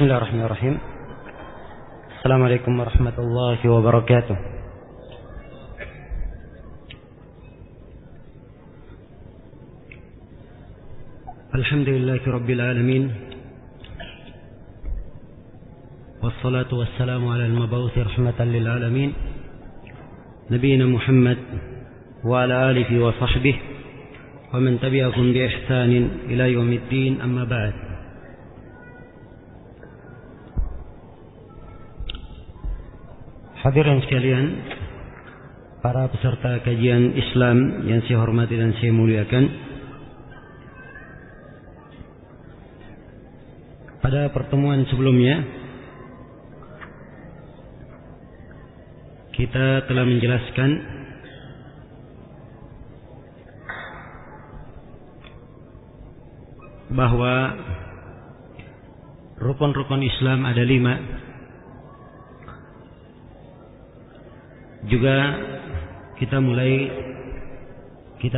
Bismillahirrahmanirrahim. Assalamualaikum warahmatullahi wabarakatuh. Alhamdulillahi rabbil alamin. Wassalatu wassalamu ala al-mab'uuthi rahmatan lil alamin. Nabiyyina Muhammad wa ala alihi wa sahbihi wa man tabi'ahum bi ihsanin ila yaumiddin, amma ba'd. Hadirin sekalian, para peserta kajian Islam yang saya hormati dan saya muliakan. Pada pertemuan sebelumnya kita telah menjelaskan bahwa rukun-rukun Islam ada 5. Juga kita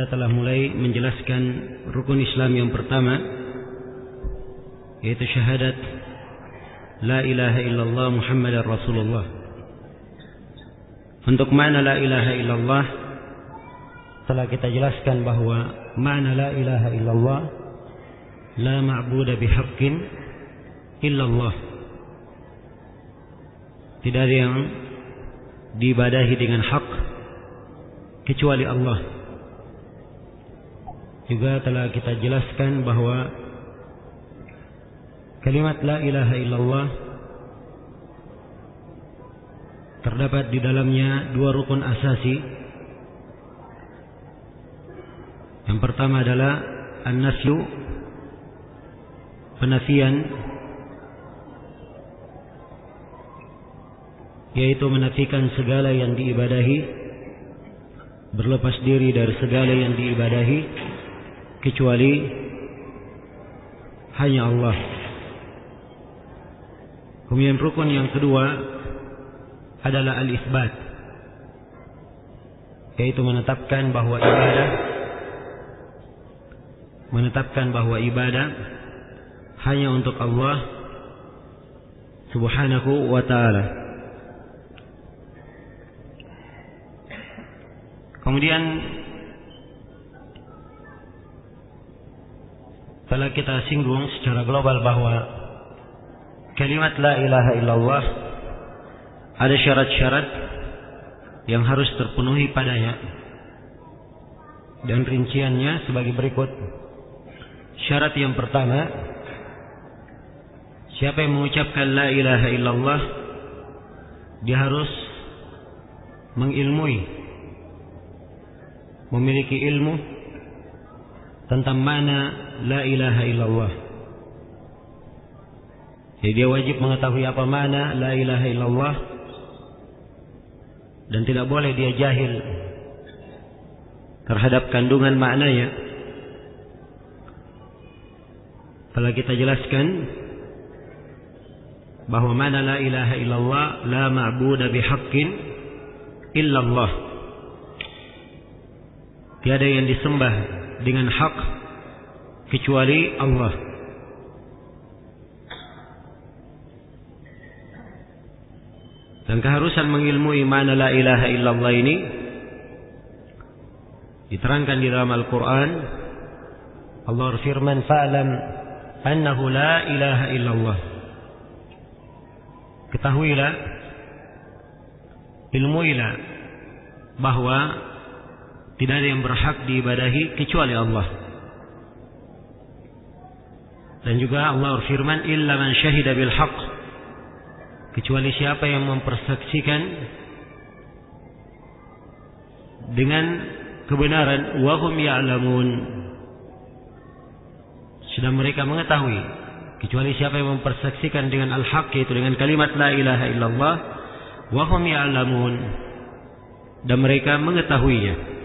telah mulai menjelaskan rukun Islam yang pertama, yaitu syahadat la ilaha illallah Muhammadar Rasulullah. Untuk makna la ilaha illallah telah kita jelaskan bahwa makna la ilaha illallah la ma'buda bihaqqin illallah. Tidak ada yang diibadahi dengan hak kecuali Allah. Juga telah kita jelaskan bahwa kalimat la ilaha illallah terdapat di dalamnya 2 rukun asasi. Yang pertama adalah an-nafyu, penafian, yaitu menafikan segala yang diibadahi, berlepas diri dari segala yang diibadahi kecuali hanya Allah. Kemudian rukun yang kedua adalah al-isbat, yaitu menetapkan bahwa ibadah hanya untuk Allah Subhanahu wa ta'ala. Kemudian telah kita singgung secara global bahwa kalimat la ilaha illallah ada syarat-syarat yang harus terpenuhi padanya, dan rinciannya sebagai berikut. Syarat yang pertama, siapa yang mengucapkan la ilaha illallah dia harus memiliki ilmu tentang makna la ilaha illallah. Jadi dia wajib mengetahui apa makna la ilaha illallah, dan tidak boleh dia jahil terhadap kandungan maknanya. Telah kita jelaskan bahwa makna la ilaha illallah la ma'buda bihaqqin illallah. Tiada yang disembah dengan hak kecuali Allah. Dan keharusan mengilmui makna la ilaha illallah ini diterangkan di dalam Al-Quran. Allah berfirman, fa'lam annahu la ilaha illallah. Ketahuilah, ilmuilah bahwa tidak ada yang berhak diibadahi kecuali Allah. Dan juga Allah berfirman, illa man syahida bil haqq, kecuali siapa yang mempersaksikan dengan kebenaran, wa hum ya'lamun, sedang mereka mengetahui. Kecuali siapa yang mempersaksikan dengan al-haq, yaitu dengan kalimat la ilaha illallah, wa hum ya'lamun, dan mereka mengetahuinya.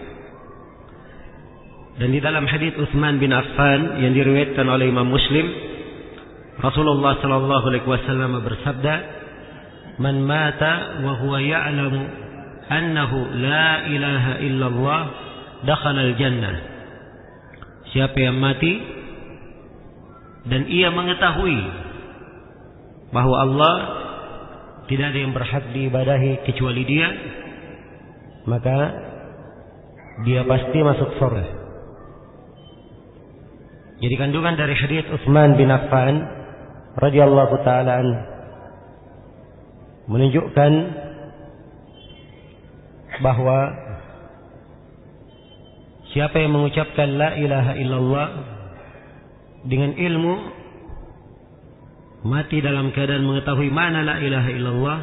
Dan di dalam hadits Utsman bin Affan yang diriwayatkan oleh Imam Muslim, Rasulullah sallallahu alaihi wasallam bersabda, "Man mata wa huwa ya'lamu annahu la ilaha illallah dakhala al-jannah." Siapa yang mati dan ia mengetahui bahwa Allah tidak ada yang berhak diibadahi kecuali Dia, maka dia pasti masuk surga. Jadi kandungan dari hadits Utsman bin Affan radhiyallahu taala anhu menunjukkan bahwa siapa yang mengucapkan la ilaha illallah dengan ilmu, mati dalam keadaan mengetahui mana la ilaha illallah,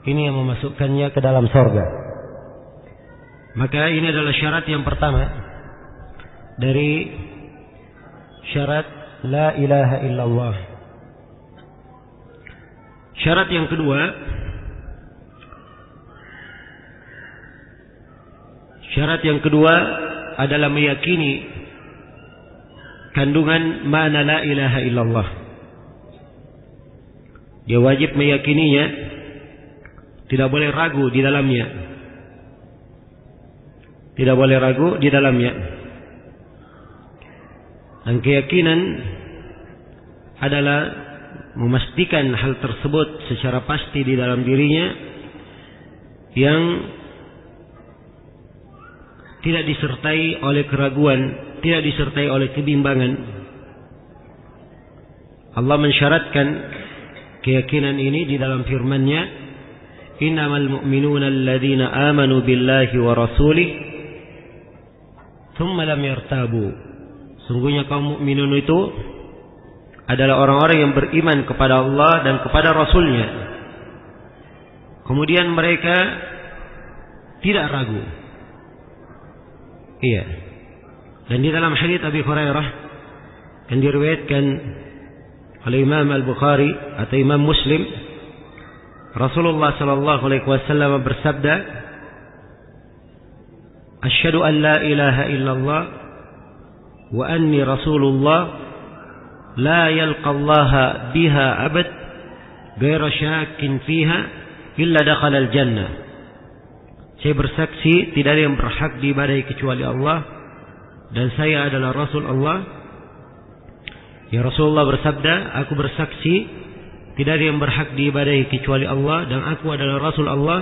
ini yang memasukkannya ke dalam surga. Maka ini adalah syarat yang pertama dari syarat la ilaha illallah. Syarat yang kedua, adalah meyakini kandungan makna la ilaha illallah. Dia wajib meyakininya, tidak boleh ragu di dalamnya. Tidak boleh ragu di dalamnya. Dan keyakinan adalah memastikan hal tersebut secara pasti di dalam dirinya, yang tidak disertai oleh keraguan, tidak disertai oleh kebimbangan. Allah mensyaratkan keyakinan ini di dalam firman-Nya, innamal mu'minuna alladzina amanu billahi wa rasulih thumma lam yartabu. Sungguhnya kaum mukminun itu adalah orang-orang yang beriman kepada Allah dan kepada Rasul-Nya, kemudian mereka tidak ragu. Iya. Dan di dalam hadits Abi Hurairah yang diriwayatkan oleh Imam Al-Bukhari atau Imam Muslim, Rasulullah sallallahu alaihi wasallam bersabda, "Asyhadu an la ilaha illallah wa anni Rasulullah la yalqa Allah biha abad ghairu syakin fiha illa dakhala al-jannah." Saya bersaksi tidak ada yang berhak diibadahi kecuali Allah, dan saya adalah Rasul Allah. Ya, Rasulullah bersabda, aku bersaksi tidak ada yang berhak diibadahi kecuali Allah, dan aku adalah Rasul Allah.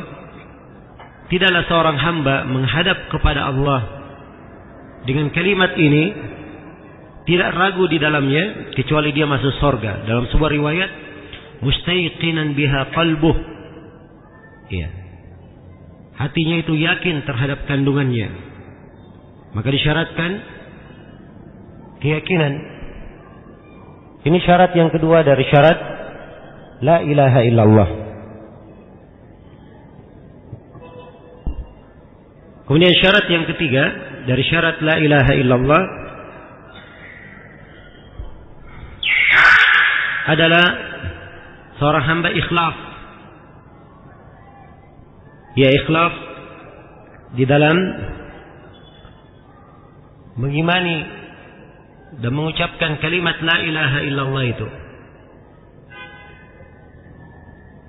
Tidaklah seorang hamba menghadap kepada Allah dengan kalimat ini, tidak ragu di dalamnya, kecuali dia masuk surga. Dalam sebuah riwayat, mustayqinan biha qalbuh. Iya. Hatinya itu yakin terhadap kandungannya. Maka disyaratkan keyakinan. Ini syarat yang kedua dari syarat la ilaha illallah. Kemudian syarat yang ketiga dari syarat la ilaha illallah adalah seorang hamba ikhlas. Ya, ikhlas di dalam mengimani dan mengucapkan kalimat la ilaha illallah itu.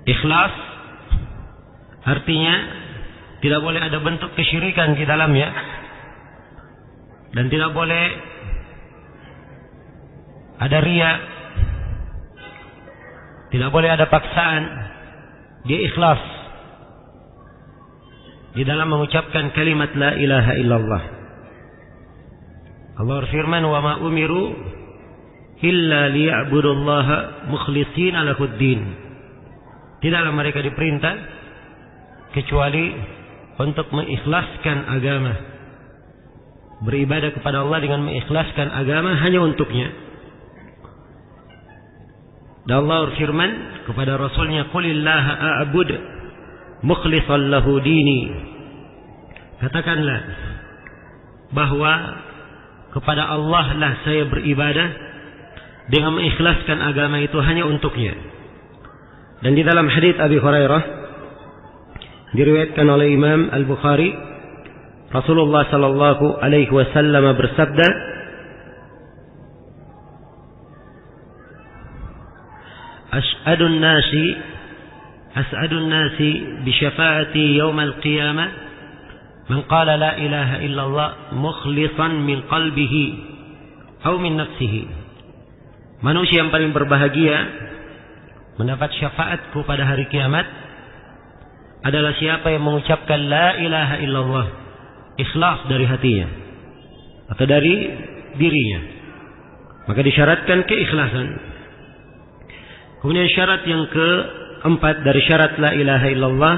Ikhlas artinya tidak boleh ada bentuk kesyirikan di dalamnya, dan tidak boleh ada riya, tidak boleh ada paksaan. Dia ikhlas di dalam mengucapkan kalimat la ilaha illallah. Allah berfirman, wa ma umiru illa liya'budullaha mukhlishina lahuddin. Tidaklah mereka diperintah kecuali untuk mengikhlaskan agama, beribadah kepada Allah dengan mengikhlaskan agama hanya untuknya. Dan Allah berfirman kepada Rasulnya, qulillaha a'bud mukhlishan lahu dini. Katakanlah bahwa kepada Allah lah saya beribadah dengan mengikhlaskan agama itu hanya untuknya. Dan di dalam hadits Abi Hurairah diriwayatkan oleh Imam Al-Bukhari, Rasulullah sallallahu alaihi wasallam bersabda, as'adun nasi bi syafaati yaumil qiyamah man qala la ilaha illallah mukhlishan min qalbihi aw min nafsihi. Manusia yang paling berbahagia mendapat syafaatku pada hari kiamat adalah siapa yang mengucapkan la ilaha illallah ikhlas dari hatinya atau dari dirinya. Maka disyaratkan keikhlasan. Kemudian syarat yang keempat dari syarat la ilaha illallah,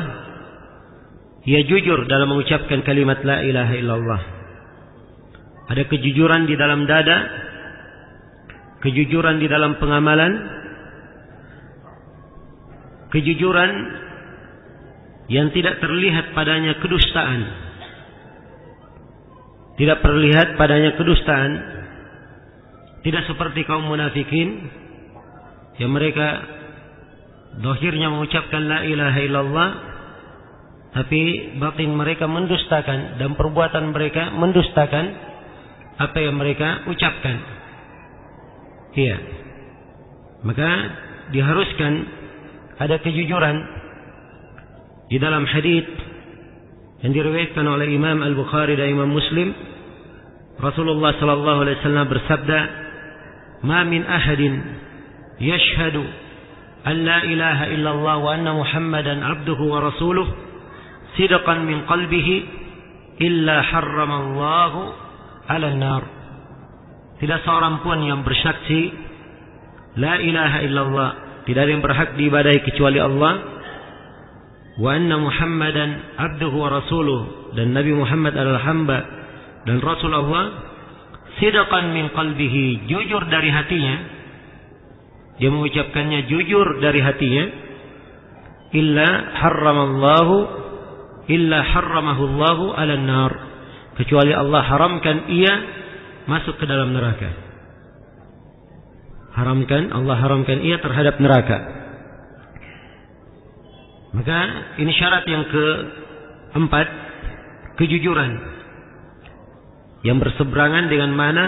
ia jujur dalam mengucapkan kalimat la ilaha illallah. Ada kejujuran di dalam dada, kejujuran di dalam pengamalan, kejujuran yang tidak terlihat padanya kedustaan. Tidak terlihat padanya kedustaan. Tidak seperti kaum munafikin yang mereka zahirnya mengucapkan la ilaha illallah, tapi batin mereka mendustakan dan perbuatan mereka mendustakan apa yang mereka ucapkan. Iya. Maka diharuskan ada kejujuran di dalam hadis yang diriwayatkan oleh Imam Al-Bukhari dan Imam Muslim. Rasulullah sallallahu alaihi wasallam bersabda, "Ma min ahadin yashhadu an la ilaha illallah wa anna Muhammadan abduhu wa rasuluh sidqan min qalbihi illa harramallahu 'alan nar." Tidak seorang pun yang bersaksi la ilaha illallah, tidak ada yang berhak diibadahi kecuali Allah, wa anna Muhammadan abduhu wa rasuluh, dan Nabi Muhammad adalah hamba dan Rasul Allah, sidqan min qalbihi, jujur dari hatinya, dia mengucapkannya jujur dari hatinya, illa harramahu Allahu 'alan nar, kecuali Allah haramkan ia masuk ke dalam neraka. Allah haramkan ia terhadap neraka. Maka ini syarat yang keempat, kejujuran yang berseberangan dengan mana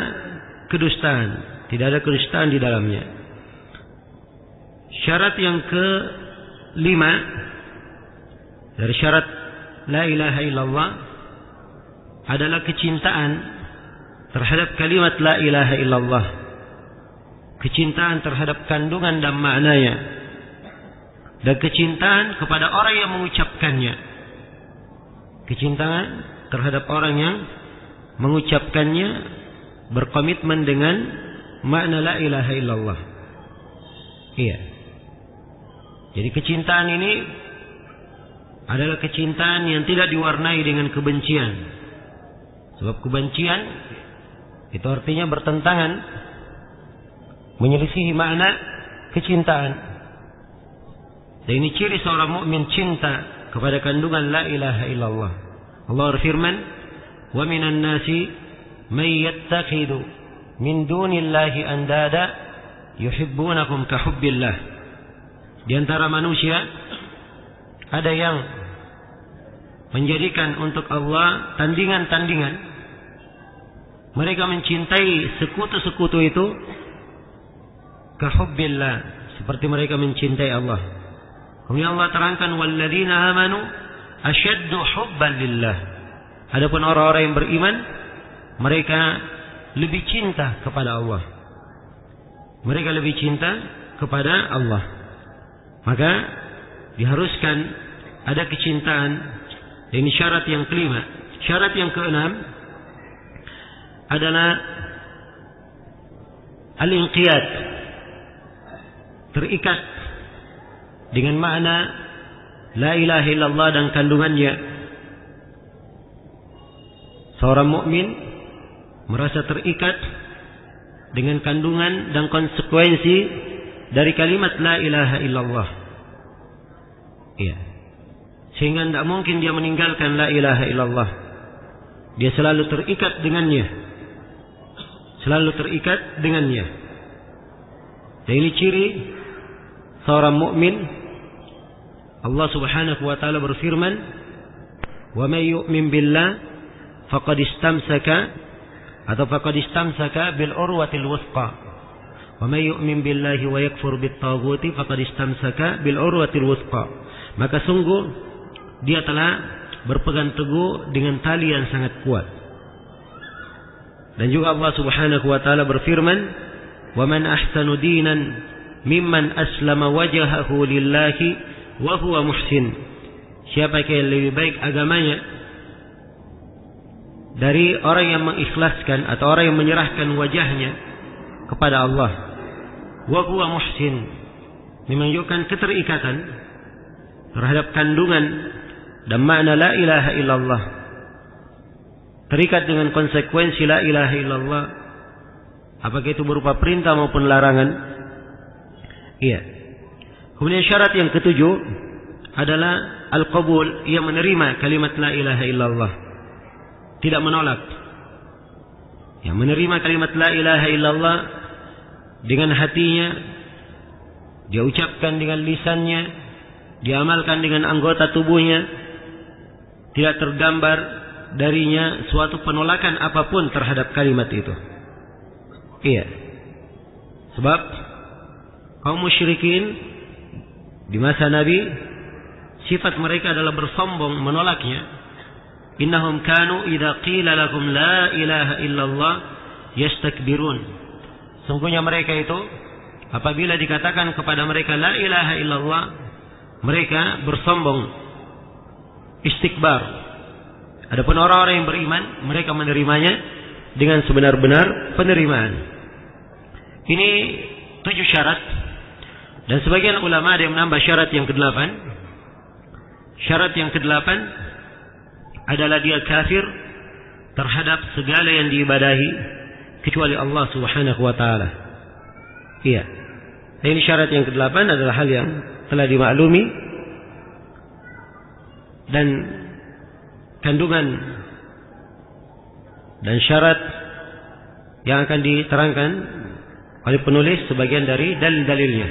kedustaan. Tidak ada kedustaan di dalamnya. Syarat yang kelima dari syarat la ilaha illallah adalah kecintaan terhadap kalimat la ilaha illallah. Kecintaan terhadap kandungan dan maknanya, dan kecintaan kepada orang yang mengucapkannya. Kecintaan terhadap orang yang mengucapkannya, berkomitmen dengan makna la ilaha illallah. Iya. Jadi kecintaan ini adalah kecintaan yang tidak diwarnai dengan kebencian. Sebab kebencian itu artinya bertentangan, menyelisihi makna kecintaan. Dan ini ciri seorang mukmin cinta kepada kandungan la ilaha illallah. Allah berfirman, "Wa minan nasi may yattakhidhu min dunillahi andada yuhibbunakum ka hubbillah." Di antara manusia ada yang menjadikan untuk Allah tandingan-tandingan. Mereka mencintai sekutu-sekutu itu kahubbillah, seperti mereka mencintai Allah. Kemudian Allah terangkan, walladzina amanu asyaddu hubban lillah. Adapun orang-orang yang beriman, mereka lebih cinta kepada Allah. Mereka lebih cinta kepada Allah. Maka diharuskan ada kecintaan. Ini syarat yang kelima. Syarat yang keenam adalah al-inqiyad, terikat dengan makna la ilaha illallah dan kandungannya. Seorang mukmin merasa terikat dengan kandungan dan konsekuensi dari kalimat la ilaha illallah. Iya. Sehingga tidak mungkin dia meninggalkan la ilaha illallah. Dia selalu terikat dengannya. Selalu terikat dengannya. Dan ini ciri seorang mukmin. Allah Subhanahu wa taala berfirman, "Wa may yu'min billah faqad istamsaka bil urwatil wuthqa. Wa may yu'min billahi wa yakfur bit taghuti faqad istamsaka bil urwatil wuthqa." Maka sungguh dia telah berpegang teguh dengan tali yang sangat kuat. Dan juga Allah Subhanahu wa taala berfirman, "Wa man ahsanu dinan mimman aslama wajhahu lillahi wa huwa muhsin. Siapa yang lebih baik agamanya dari orang yang mengikhlaskan atau orang yang menyerahkan wajahnya kepada Allah. Wa huwa muhsin, menunjukkan keterikatan terhadap kandungan dan makna la ilaha illallah, terikat dengan konsekuensi la ilaha illallah, apakah itu berupa perintah maupun larangan. Iya. Kemudian syarat yang ketujuh adalah al-qabul, ia menerima kalimat la ilaha illallah, tidak menolak. Yang menerima kalimat la ilaha illallah dengan hatinya, dia ucapkan dengan lisannya, diamalkan dengan anggota tubuhnya, tidak tergambar darinya suatu penolakan apapun terhadap kalimat itu. Iya. Sebab kaum musyrikin di masa Nabi, sifat mereka adalah bersombong, menolaknya. Innahum kanu idza qila lahum la ilaha illallah yastakbirun. Sungguhnya mereka itu apabila dikatakan kepada mereka la ilaha illallah, mereka bersombong, istikbar. Adapun orang-orang yang beriman, mereka menerimanya dengan sebenar-benar penerimaan. Ini 7 syarat. Dan sebagian ulama ada yang menambah syarat yang ke-8. Syarat yang ke-8 adalah dia kafir terhadap segala yang diibadahi kecuali Allah Subhanahu wa taala. Iya. Ini syarat yang ke-8 adalah hal yang telah dimaklumi, dan kandungan dan syarat yang akan diterangkan oleh penulis sebagian dari dalil-dalilnya.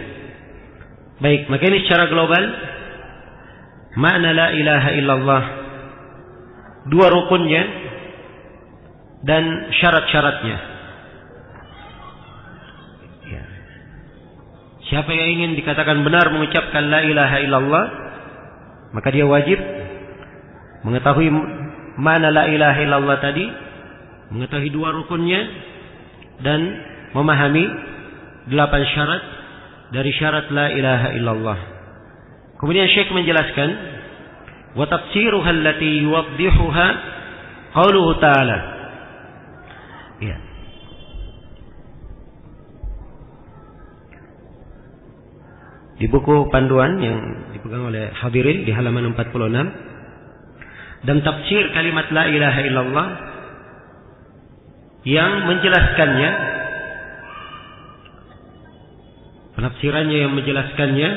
Baik, maka ini secara global makna la ilaha illallah, 2 rukunnya dan syarat-syaratnya. Ya. Siapa yang ingin dikatakan benar mengucapkan la ilaha illallah, maka dia wajib mengetahui makna la ilaha illallah tadi, mengetahui 2 rukunnya, dan memahami 8 syarat dari syarat la ilaha illallah. Kemudian Syekh menjelaskan, wa tafsiruha allati yuwaddihuha qauluhu ta'ala. Ya. Di buku panduan yang dipegang oleh hadirin di halaman 46, dan tafsir kalimat la ilaha illallah yang menjelaskannya, penafsirannya yang menjelaskannya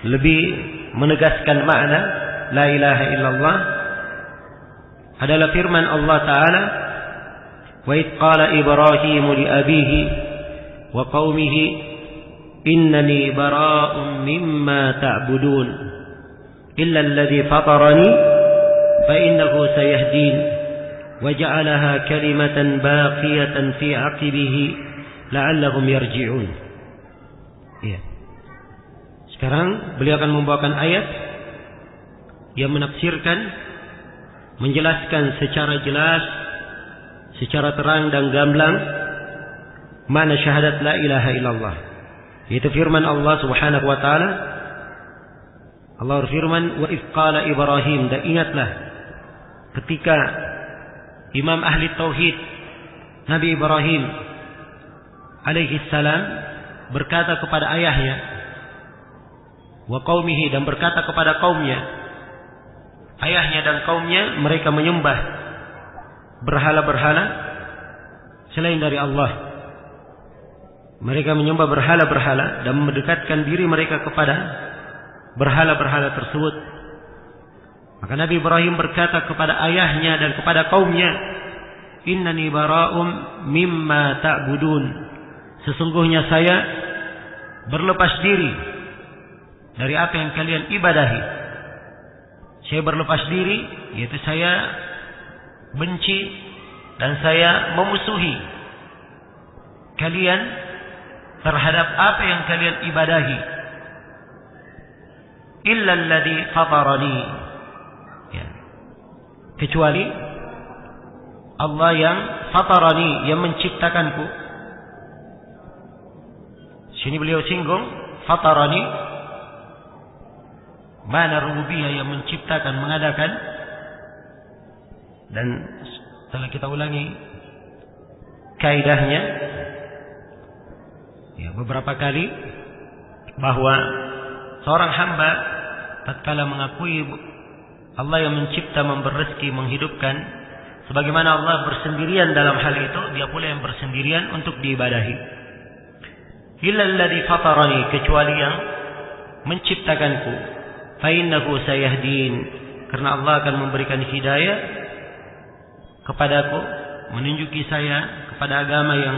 lebih menegaskan makna la ilaha illallah adalah firman Allah Ta'ala, wa idh qala Ibrahim li abihi wa qaumihi innani bara'un mimma ta'budun illa alladhi fatarani fa innahu sayahdin wa ja'alaha kalimatan baqiyatan fi 'aqibihi la'allahum yarji'un. Ya. Sekarang beliau akan membawakan ayat yang menafsirkan, menjelaskan secara jelas, secara terang dan gamblang makna syahadat la ilaha illallah. Itu firman Allah Subhanahu wa taala. Allah berfirman, wa idh qala Ibrahim, dan ingatlah ketika Imam ahli tauhid Nabi Ibrahim alaihi salam berkata kepada ayahnya, wa qaumihi, dan berkata kepada kaumnya. Ayahnya dan kaumnya mereka menyembah berhala-berhala selain dari Allah. Mereka menyembah berhala-berhala dan mendekatkan diri mereka kepada berhala-berhala tersebut. Maka Nabi Ibrahim berkata kepada ayahnya dan kepada kaumnya, innani bara'um mimma ta'budun, sesungguhnya saya berlepas diri dari apa yang kalian ibadahi. Saya berlepas diri, yaitu saya benci dan saya memusuhi kalian terhadap apa yang kalian ibadahi. Illa alladhi fatarani, ya, kecuali Allah yang fatarani, yang menciptakanku. sini beliau singgung fatarani, mana rububiyah yang menciptakan, mengadakan. Dan setelah kita ulangi kaidahnya ya beberapa kali, bahwa seorang hamba tatkala mengakui Allah yang mencipta, memberi rezeki, menghidupkan, sebagaimana Allah bersendirian dalam hal itu, dia pula yang bersendirian untuk diibadahi. Illa alladhi fatarani, kecuali yang menciptakanku, fa innahu sayahdin, karena Allah akan memberikan hidayah kepadaku, menunjuki saya kepada agama yang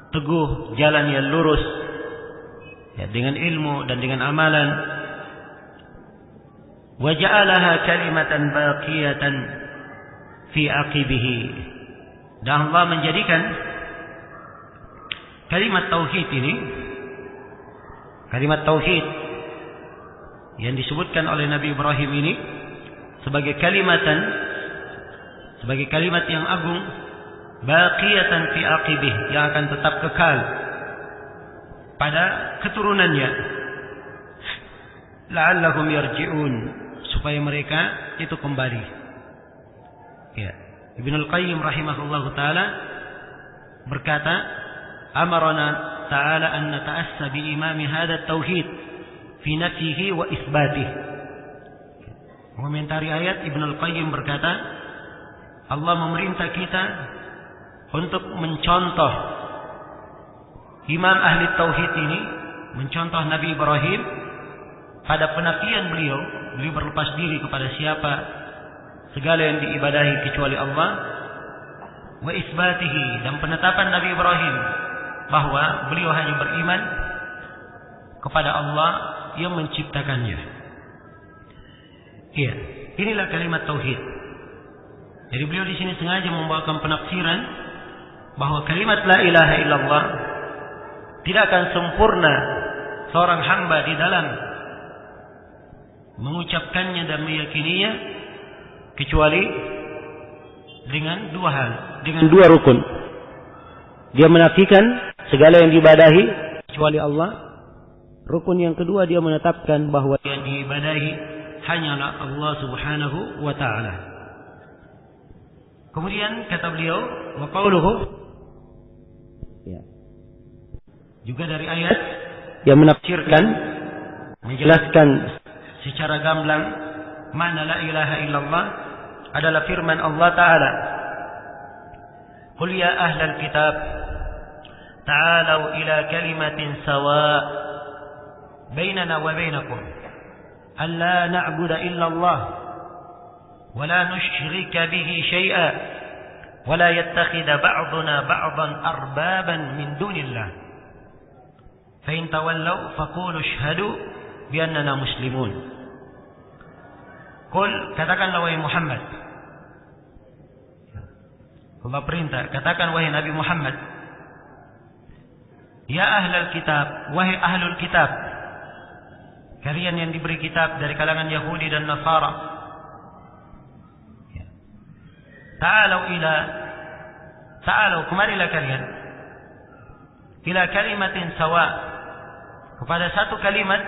teguh, jalan yang lurus ya, dengan ilmu dan dengan amalan. Wa ja'alaha kalimatan baqiyatan fi aqibihi, dan Allah menjadikan kalimat tauhid ini, kalimat tauhid yang disebutkan oleh Nabi Ibrahim ini sebagai kalimat yang agung, baqiyatan fi aqibih, yang akan tetap kekal pada keturunannya, la'allahum yarji'un, supaya mereka itu kembali. Ya, Ibnul Qayyim rahimahullahu taala berkata, amarana ta'ala an nata'assa bi imami hadha tauhid fi nafsihi wa isbatih. Komentari ayat, Ibnul Qayyim berkata, Allah memerintah kita untuk mencontoh imam ahli tauhid ini, mencontoh Nabi Ibrahim pada penafian beliau berlepas diri kepada siapa segala yang diibadahi kecuali Allah, wa isbatihi, dan penetapan Nabi Ibrahim bahwa beliau hanya beriman kepada Allah yang menciptakannya. Iya, inilah kalimat tauhid. Jadi beliau di sini sengaja membawakan penafsiran bahwa kalimat la ilaha illallah tidak akan sempurna seorang hamba di dalam mengucapkannya dan meyakininya kecuali dengan dua hal, dengan dua rukun. Dia menafikan segala yang diibadahi kecuali Allah. Rukun yang kedua, dia menetapkan bahwa yang diibadahi hanyalah Allah Subhanahu wa taala. Kemudian kata beliau, wa qauluhu, ya, juga dari ayat yang menafsirkan, menjelaskan secara gamblang makna la ilaha illallah adalah firman Allah Ta'ala, qul ya ahlal kitab ta'alau ila kalimatin sawa' bainana wa bainakum alla na'budu illallah wa la nusyrika bihi syai'a wa la yattakhidha ba'duna ba'dan arbaban min dunillah fa in tawallaw faqulu ashhadu bi annana muslimun. Qul, katakanlah wahai Muhammad, Allah perintah, katakan wahai Nabi Muhammad, ya ahlul kitab, wahai ahlul kitab, kalian yang diberi kitab dari kalangan Yahudi dan Nasara, ta'alau kemarilah kalian ila kalimatin sawa, kepada satu kalimat,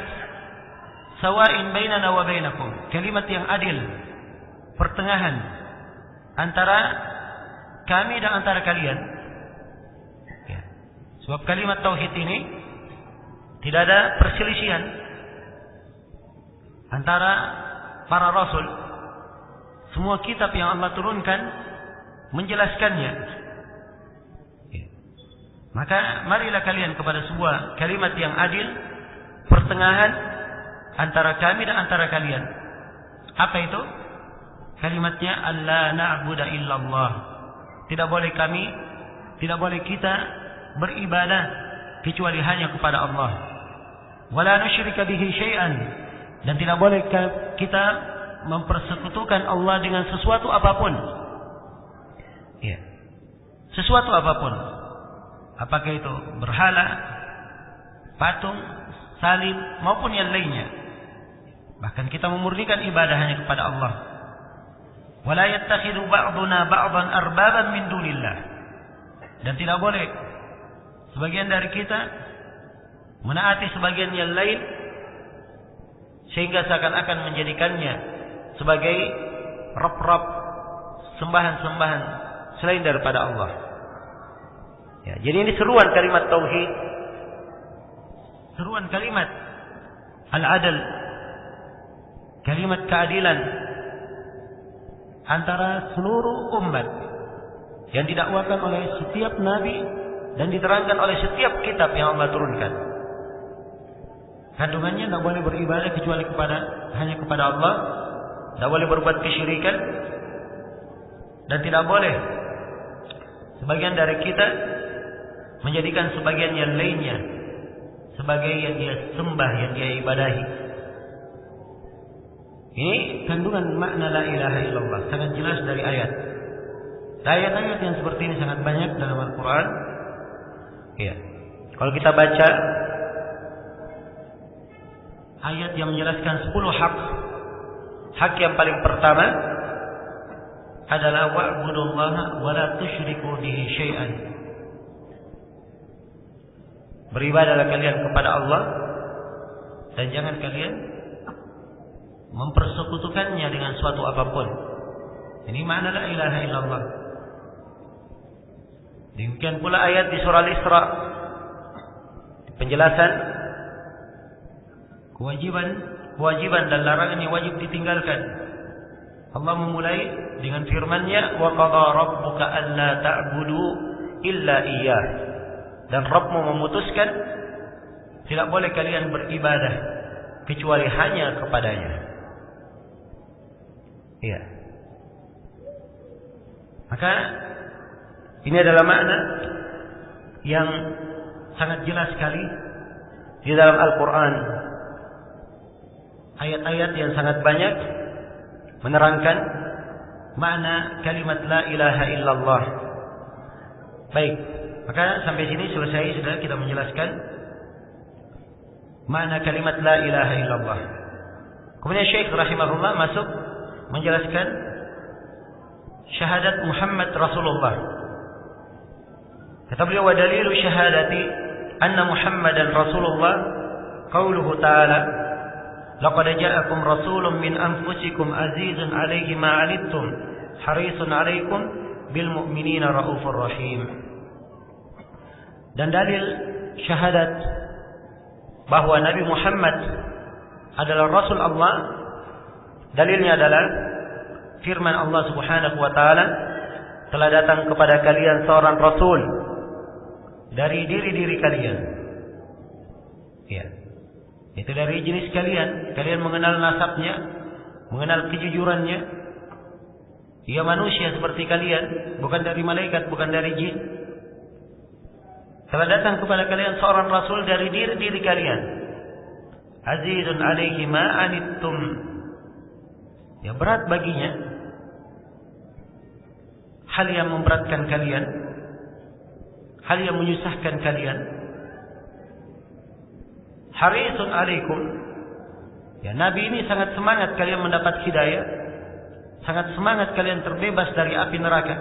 sawa'in bainana wa bainakum, kalimat yang adil, pertengahan antara kami dan antara kalian. Ya. Sebab kalimat tauhid ini tidak ada perselisihan antara para rasul. Semua kitab yang Allah turunkan menjelaskannya. Ya. Maka marilah kalian kepada sebuah kalimat yang adil, pertengahan antara kami dan antara kalian. Apa itu? Kalimatnya alla na'budu illallah. Tidak boleh kita beribadah kecuali hanya kepada Allah. Wala nusyrika bihi syai'an, dan tidak boleh kita mempersekutukan Allah dengan sesuatu apapun. Ya. Sesuatu apapun. Apakah itu berhala, patung, salib maupun yang lainnya. Bahkan kita memurnikan ibadah hanya kepada Allah. Wala yattakhidhu ba'duna ba'dan arbaban min dunillah. Dan tidak boleh sebagian dari kita menaati sebagian yang lain, sehingga seakan-akan menjadikannya sebagai rob-rob, sembahan-sembahan selain daripada Allah. Ya, jadi ini seruan kalimat tauhid, seruan kalimat al-adl, kalimat keadilan antara seluruh umat yang didakwakan oleh setiap nabi dan diterangkan oleh setiap kitab yang Allah turunkan. Kandungannya tidak boleh beribadah kecuali hanya kepada Allah, tidak boleh berbuat kesyirikan, dan tidak boleh sebagian dari kita menjadikan sebagian yang lainnya sebagai yang dia sembah, yang dia ibadahi. Ini kandungan makna la ilaha illallah sangat jelas dari ayat. Ayat-ayat yang seperti ini sangat banyak dalam Al-Quran. Ya. Kalau kita baca ayat yang menjelaskan 10 hak yang paling pertama adalah wa'budullaha wa la tusyriku bihi syai'an. Beribadahlah kalian kepada Allah dan jangan kalian mempersekutukannya dengan suatu apapun. Ini makna la ilaha illallah. Demikian pula ayat di surah Al-Isra, penjelasan kewajiban dan larangan yang wajib ditinggalkan. Allah memulai dengan firman-Nya, wa qadha rabbuka alla ta'budu illa iyyah. Dan Rabbmu memutuskan tidak boleh kalian beribadah kecuali hanya kepadanya. Iya. Maka ini adalah makna yang sangat jelas sekali di dalam Al-Quran. Ayat-ayat yang sangat banyak menerangkan makna kalimat la ilaha illallah. Baik, maka sampai sini selesai sudah kita menjelaskan makna kalimat la ilaha illallah. Kemudian Syekh rahimahullah masuk menjelaskan syahadat Muhammad Rasulullah. Kata beliau, wa dalilu syahadati anna Muhammadan Rasulullah qauluhu ta'ala laqad ja'akum rasulun min anfusikum azizun 'alaihi ma 'anittum harisun 'alaikum bil mu'minina raufur rahim. Dan dalil syahadat bahwa Nabi Muhammad adalah Rasul Allah, dalilnya adalah firman Allah Subhanahu wa taala, telah datang kepada kalian seorang rasul dari diri-diri kalian. Ya. Itu dari jenis kalian. Kalian mengenal nasabnya, mengenal kejujurannya. Ia manusia seperti kalian, bukan dari malaikat, bukan dari jin. Telah datang kepada kalian seorang rasul dari diri-diri kalian. Azizun 'alaihi ma 'anittum. Ya, berat baginya hal yang memberatkan kalian, hal yang menyusahkan kalian. Harisun 'alaikum. Ya, Nabi ini sangat semangat kalian mendapat hidayah, sangat semangat kalian terbebas dari api neraka.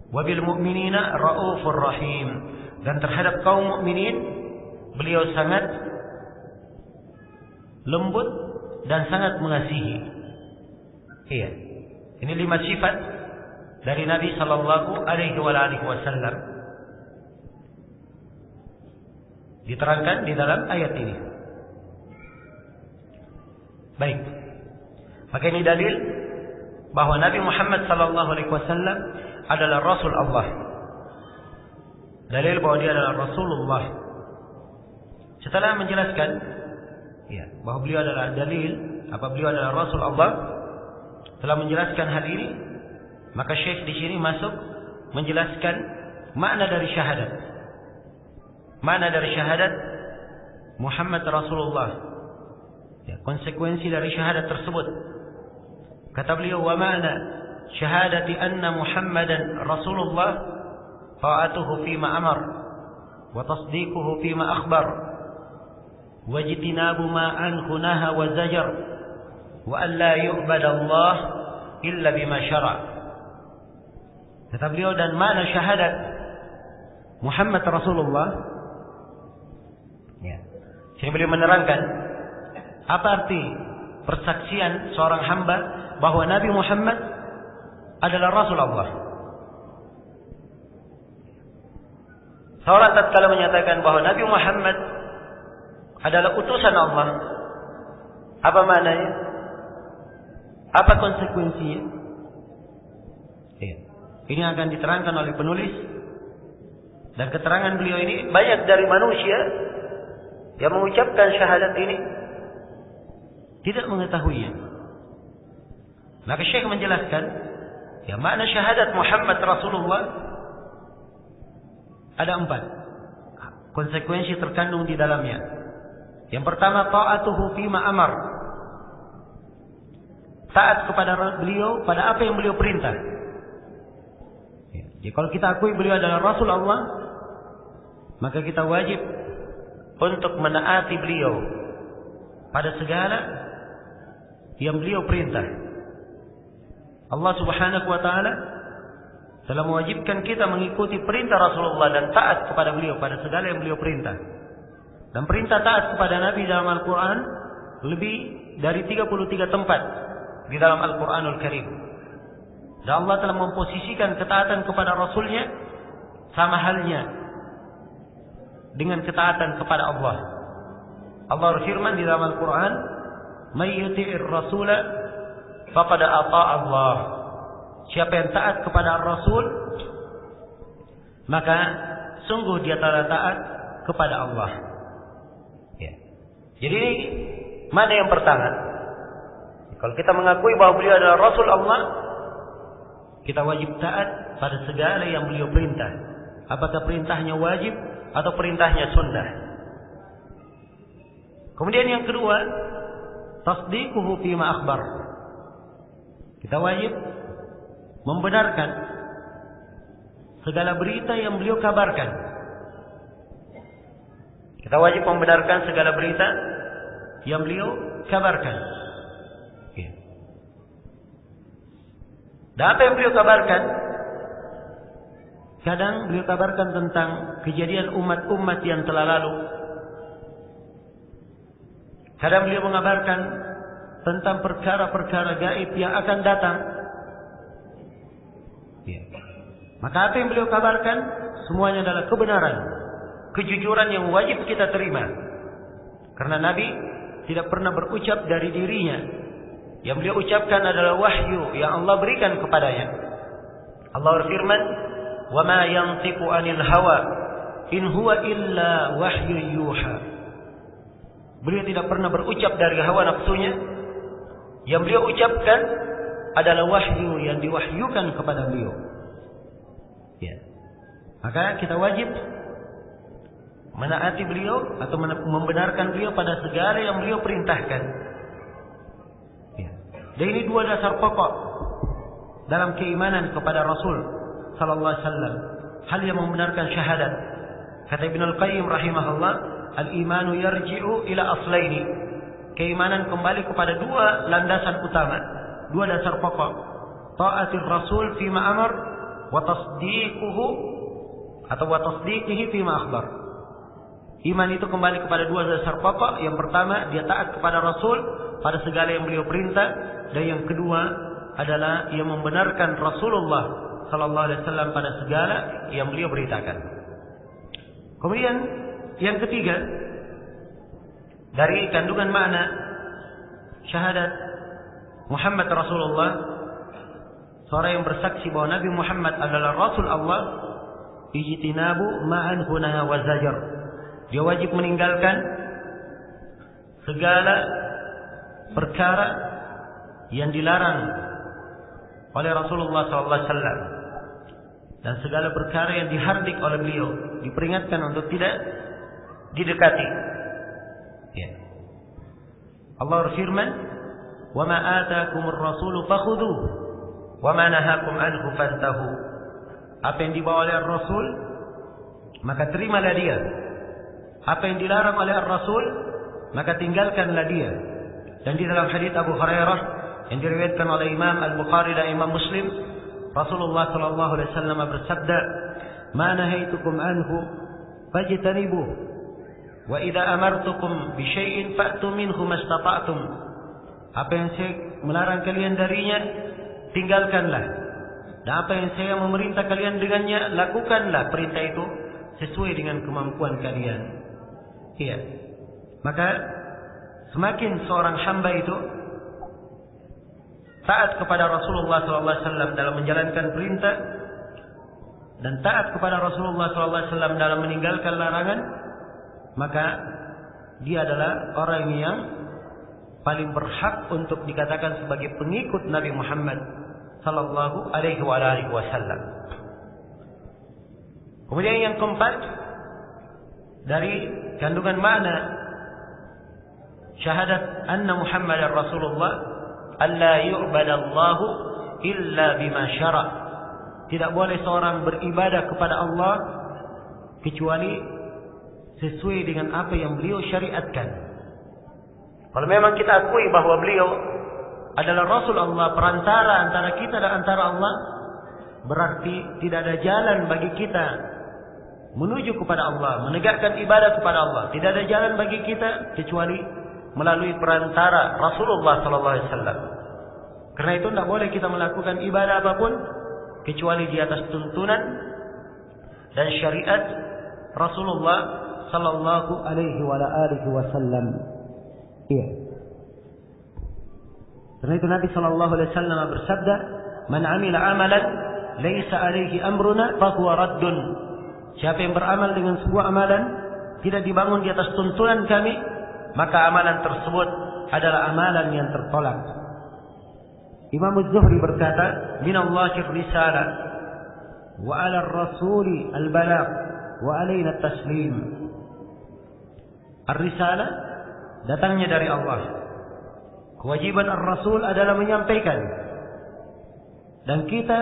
Wabil mu'minina raufur rahim. Dan terhadap kaum mukminin beliau sangat lembut dan sangat mengasihi. Iya. Ini 5 sifat dari Nabi sallallahu alaihi wasallam diterangkan di dalam ayat ini. Baik. Maka ini dalil bahwa Nabi Muhammad sallallahu alaihi wasallam adalah Rasul Allah. Dalil bahwa dia adalah Rasulullah. Setelah menjelaskan ya, bahwa beliau adalah dalil, beliau adalah Rasul Allah, telah menjelaskan hal ini, maka Syekh di sini masuk menjelaskan makna dari syahadat. Makna dari syahadat Muhammad Rasulullah. Ya, konsekuensi dari syahadat tersebut. Kata beliau, wa ma'na syahadati anna Muhammadan Rasulullah ta'atuhu fima amar wa tasdiquhu fima akhbar wa jitinabu ma anhu naha wa zajar wa an la yu'bada Allah illa bima syara'. Kata beliau, dan makna syahadat Muhammad Rasulullah Ya. Sini beliau menerangkan apa arti persaksian seorang hamba bahwa Nabi Muhammad adalah Rasul Allah. Seorang tatkala menyatakan bahwa Nabi Muhammad adalah utusan Allah, apa maknanya? Apa konsekuensinya? Ya. Ini akan diterangkan oleh penulis, dan keterangan beliau ini banyak dari manusia yang mengucapkan syahadat ini tidak mengetahuinya. Maka Syekh menjelaskan, ya, makna syahadat Muhammad Rasulullah ada 4 konsekuensi terkandung di dalamnya. Yang pertama, ta'atuhu fima amar, taat kepada beliau pada apa yang beliau perintah. Jadi kalau kita akui beliau adalah Rasul Allah, maka kita wajib untuk menaati beliau pada segala yang beliau perintah. Allah Subhanahu wa taala telah mewajibkan kita mengikuti perintah Rasulullah dan taat kepada beliau pada segala yang beliau perintah. Dan perintah taat kepada Nabi dalam Al-Quran lebih dari 33 tempat di dalam Al-Quranul Karim. Dan Allah telah memposisikan ketaatan kepada Rasulnya sama halnya dengan ketaatan kepada Allah. Allah berfirman di dalam Al-Quran, "May yuti'ir rasula faqad ata'a Allah." Siapa yang taat kepada Rasul, maka sungguh dia telah taat kepada Allah. Ya. Jadi ini mana yang pertama? Kalau kita mengakui bahwa beliau adalah Rasul Allah, kita wajib taat pada segala yang beliau perintah. Apakah perintahnya wajib atau perintahnya sunnah. Kemudian yang kedua, tasdiquhu fima akhbar. Kita wajib membenarkan segala berita yang beliau kabarkan. Kita wajib membenarkan segala berita yang beliau kabarkan. Dan apa yang beliau kabarkan? Kadang beliau kabarkan tentang kejadian umat-umat yang telah lalu. Kadang beliau mengabarkan tentang perkara-perkara gaib yang akan datang. Ya. Maka apa yang beliau kabarkan semuanya adalah kebenaran, kejujuran yang wajib kita terima. Karena Nabi tidak pernah berucap dari dirinya. Yang beliau ucapkan adalah wahyu yang Allah berikan kepadanya. Allah berfirman, "Wa ma yantiqu 'anil hawa in huwa illa wahyu yuha." Beliau tidak pernah berucap dari hawa nafsunya. Yang beliau ucapkan adalah wahyu yang diwahyukan kepada beliau. Ya. Maka kita wajib menaati beliau atau membenarkan beliau pada segala yang beliau perintahkan. Ya. Dan ini 2 dasar pokok dalam keimanan kepada Rasul sallallahu alaihi wasallam. Hal yang membenarkan syahadat. Kata Ibnu Al-Qayyim rahimahullah, al-imanu yarji'u ila aslaini. Keimanan kembali kepada 2 landasan utama, 2 dasar pokok. Ta'atir Rasul fima amar wa tasdiquhu atau wa tasdiqihi fima akhbar. Iman itu kembali kepada 2 dasar pokok. Yang pertama, dia taat kepada Rasul pada segala yang beliau perintah, dan yang kedua adalah ia membenarkan Rasulullah sallallahu alaihi wasallam pada segala yang beliau beritakan. Kemudian yang ketiga dari kandungan makna syahadat Muhammad Rasulullah, seorang yang bersaksi bahwa Nabi Muhammad adalah Rasul Allah, ijtinabu ma'an hunaha wa zajar. Dia wajib meninggalkan segala perkara yang dilarang oleh Rasulullah SAW dan segala perkara yang dihardik oleh beliau, diperingatkan untuk tidak didekati. Ya. Allah berfirman, "Wa ma ataakumur rasulu fakhudhuhu wa ma nahakum anhu fantahu." Apa yang dibawa oleh Rasul, maka terimalah dia. Apa yang dilarang oleh Rasul, maka tinggalkanlah dia. Dan di dalam hadis Abu Hurairah yang diriwayatkan oleh Imam Al-Bukhari dan Imam Muslim, Rasulullah sallallahu alaihi wasallam bersabda, "Ma nahaitukum anhu fajtanibuh, Wa idza amartukum bi syai'in fa'tu minhu mastata'tum. Apa yang saya melarang kalian darinya, tinggalkanlah. Dan apa yang saya memerintah kalian dengannya, lakukanlah perintah itu sesuai dengan kemampuan kalian. Iya. Maka semakin seorang hamba itu taat kepada Rasulullah SAW dalam menjalankan perintah dan taat kepada Rasulullah SAW dalam meninggalkan larangan, maka dia adalah orang yang paling berhak untuk dikatakan sebagai pengikut Nabi Muhammad sallallahu alaihi wasallam. Kemudian yang keempat dari kandungan makna syahadat anna Muhammadar Rasulullah, alla yu'badallahu illa bima syara'. Tidak boleh seorang beribadah kepada Allah kecuali sesuai dengan apa yang beliau syariatkan. Kalau memang kita akui bahwa beliau adalah Rasul Allah, perantara antara kita dan antara Allah, berarti tidak ada jalan bagi kita menuju kepada Allah, menegakkan ibadah kepada Allah. Tidak ada jalan bagi kita kecuali melalui perantara Rasulullah SAW. Karena itu tidak boleh kita melakukan ibadah apapun kecuali di atas tuntunan dan syariat Rasulullah sallallahu alaihi wasallam. Iya. Karena itu Nabi sallallahu alaihi wasallam bersabda, "Man 'amila 'amalan laisa alaihi amruna fa huwa raddun." Siapa yang beramal dengan sebuah amalan tidak dibangun di atas tuntunan kami, maka amalan tersebut adalah amalan yang tertolak. Imam Az-Zuhri berkata, "Minallahi ar-risalah wa 'ala ar-rasuli al-balagh wa 'alaina at-taslim." Ar-risalah datangnya dari Allah. Kewajiban ar-rasul adalah menyampaikan, dan kita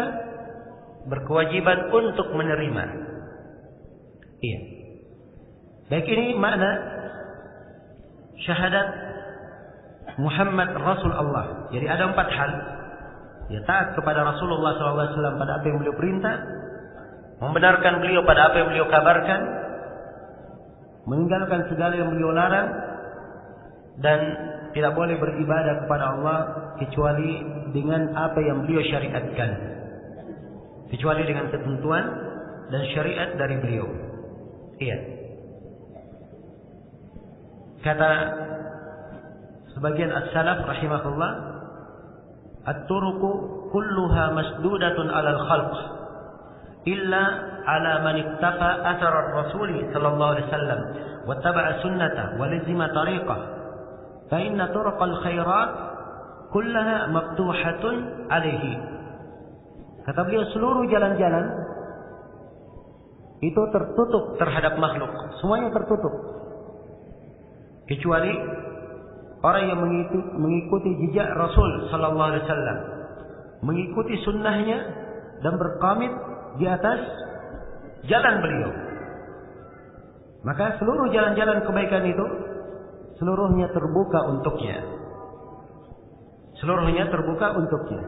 berkewajiban untuk menerima. Iya. Baik, ini makna syahadat Muhammad Rasul Allah. Jadi ada 4 hal. Ya, taat kepada Rasulullah SAW pada apa yang beliau perintah, membenarkan beliau pada apa yang beliau kabarkan, meninggalkan segala yang beliau larang, dan tidak boleh beribadah kepada Allah kecuali dengan apa yang beliau syariatkan, kecuali dengan ketentuan dan syariat dari beliau. Iya. Kata sebagian as-salaf rahimahullah, at-turuqu kulluha masdudatun 'alal khalq illa 'ala man iktafa athar ar-rasul sallallahu alaihi wasallam wa taba'a sunnata wa lazima tariqah fa inna turuqal khairat kullaha maftuhatun 'alaihi. Kata beliau, seluruh jalan-jalan itu tertutup terhadap makhluk, semuanya tertutup kecuali orang yang mengikuti jejak Rasul sallallahu alaihi wasallam, mengikuti sunnahnya dan berqamit di atas jalan beliau. Maka seluruh jalan-jalan kebaikan itu seluruhnya terbuka untuknya. Seluruhnya terbuka untuknya.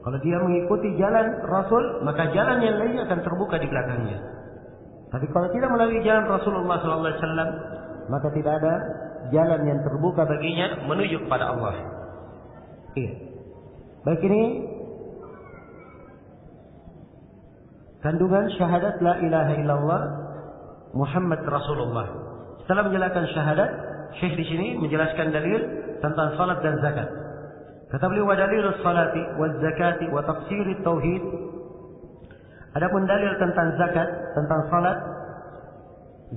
Kalau dia mengikuti jalan Rasul, maka jalan yang lain akan terbuka di belakangnya. Tapi kalau tidak melalui jalan Rasulullah sallallahu alaihi wasallam, maka tidak ada jalan yang terbuka baginya menuju kepada Allah. Iya. Baik, ini kandungan syahadat la ilaha illallah Muhammad Rasulullah. Setelah menjelaskan syahadat, Syekh di sini menjelaskan dalil tentang salat dan zakat. Kata beliau, wa dalilus salati waz zakati wa tafsirit tauhid. Adapun dalil tentang zakat, tentang salat,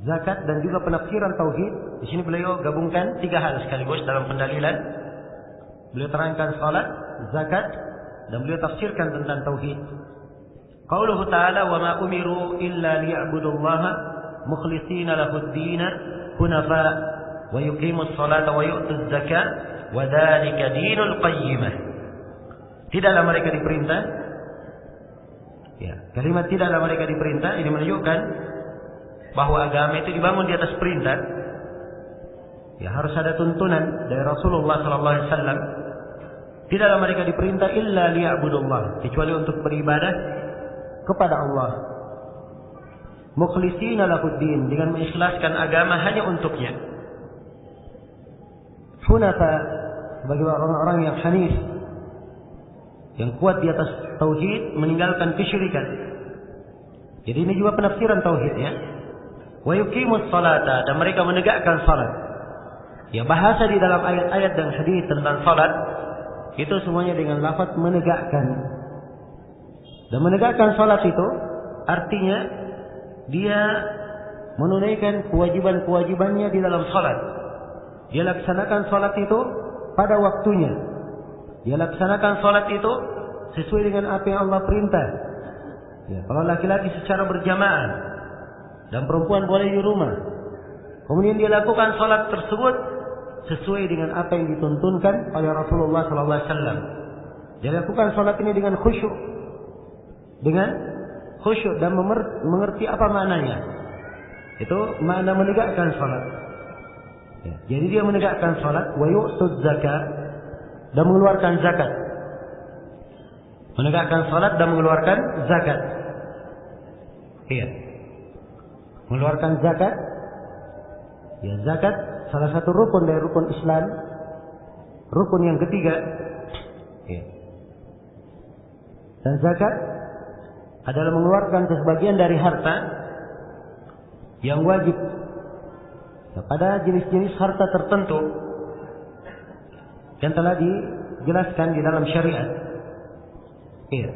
zakat dan juga penafsiran tauhid, di sini beliau gabungkan 3 hal sekaligus dalam pendalilan. Beliau terangkan salat, zakat, dan beliau tafsirkan tentang tauhid. Qauluhu ta'ala, wa ma umiru illa liya'budullaha mukhlishina lahud-din hunafa wa yuqimus salata wa yu'tuz zakat wa dzalika dinul qayyimah. Tidaklah mereka diperintah, ya, kalimat tidaklah mereka diperintah ini menunjukkan bahwa agama itu dibangun di atas perintah. Ya, harus ada tuntunan dari Rasulullah sallallahu alaihi wasallam. Tidaklah mereka diperintah illa liya'budullah, kecuali untuk beribadah kepada Allah. mukhlishina lahuddin, dengan mengikhlaskan agama hanya untuknya. Hunafa, bagi orang-orang yang hanif, yang kuat di atas tauhid, meninggalkan kesyirikan. Jadi ini juga penafsiran tauhid ya. Wa yuqimus salata, dan mereka menegakkan salat. Ya, bahasa di dalam ayat-ayat dan hadis tentang salat itu semuanya dengan lafaz menegakkan. Dan menegakkan salat itu artinya dia menunaikan kewajiban-kewajibannya di dalam salat. Dia laksanakan salat itu pada waktunya. Dia laksanakan salat itu sesuai dengan apa yang Allah perintah. Ya, kalau laki-laki secara berjamaah dan perempuan boleh di rumah. Kemudian dia lakukan salat tersebut sesuai dengan apa yang dituntunkan oleh Rasulullah SAW. Dia lakukan salat ini dengan khusyuk, dan mengerti apa maknanya. Itu makna menegakkan salat. Ya, jadi dia menegakkan salat, wa yu'tuz zakat, dan mengeluarkan zakat. Menegakkan salat dan mengeluarkan zakat. Iya. Mengeluarkan zakat. Ya, zakat salah satu rukun dari rukun Islam. Rukun yang ketiga. Iya. Dan zakat adalah mengeluarkan sebagian dari harta yang wajib pada jenis-jenis harta tertentu yang telah dijelaskan di dalam syariat. Iya.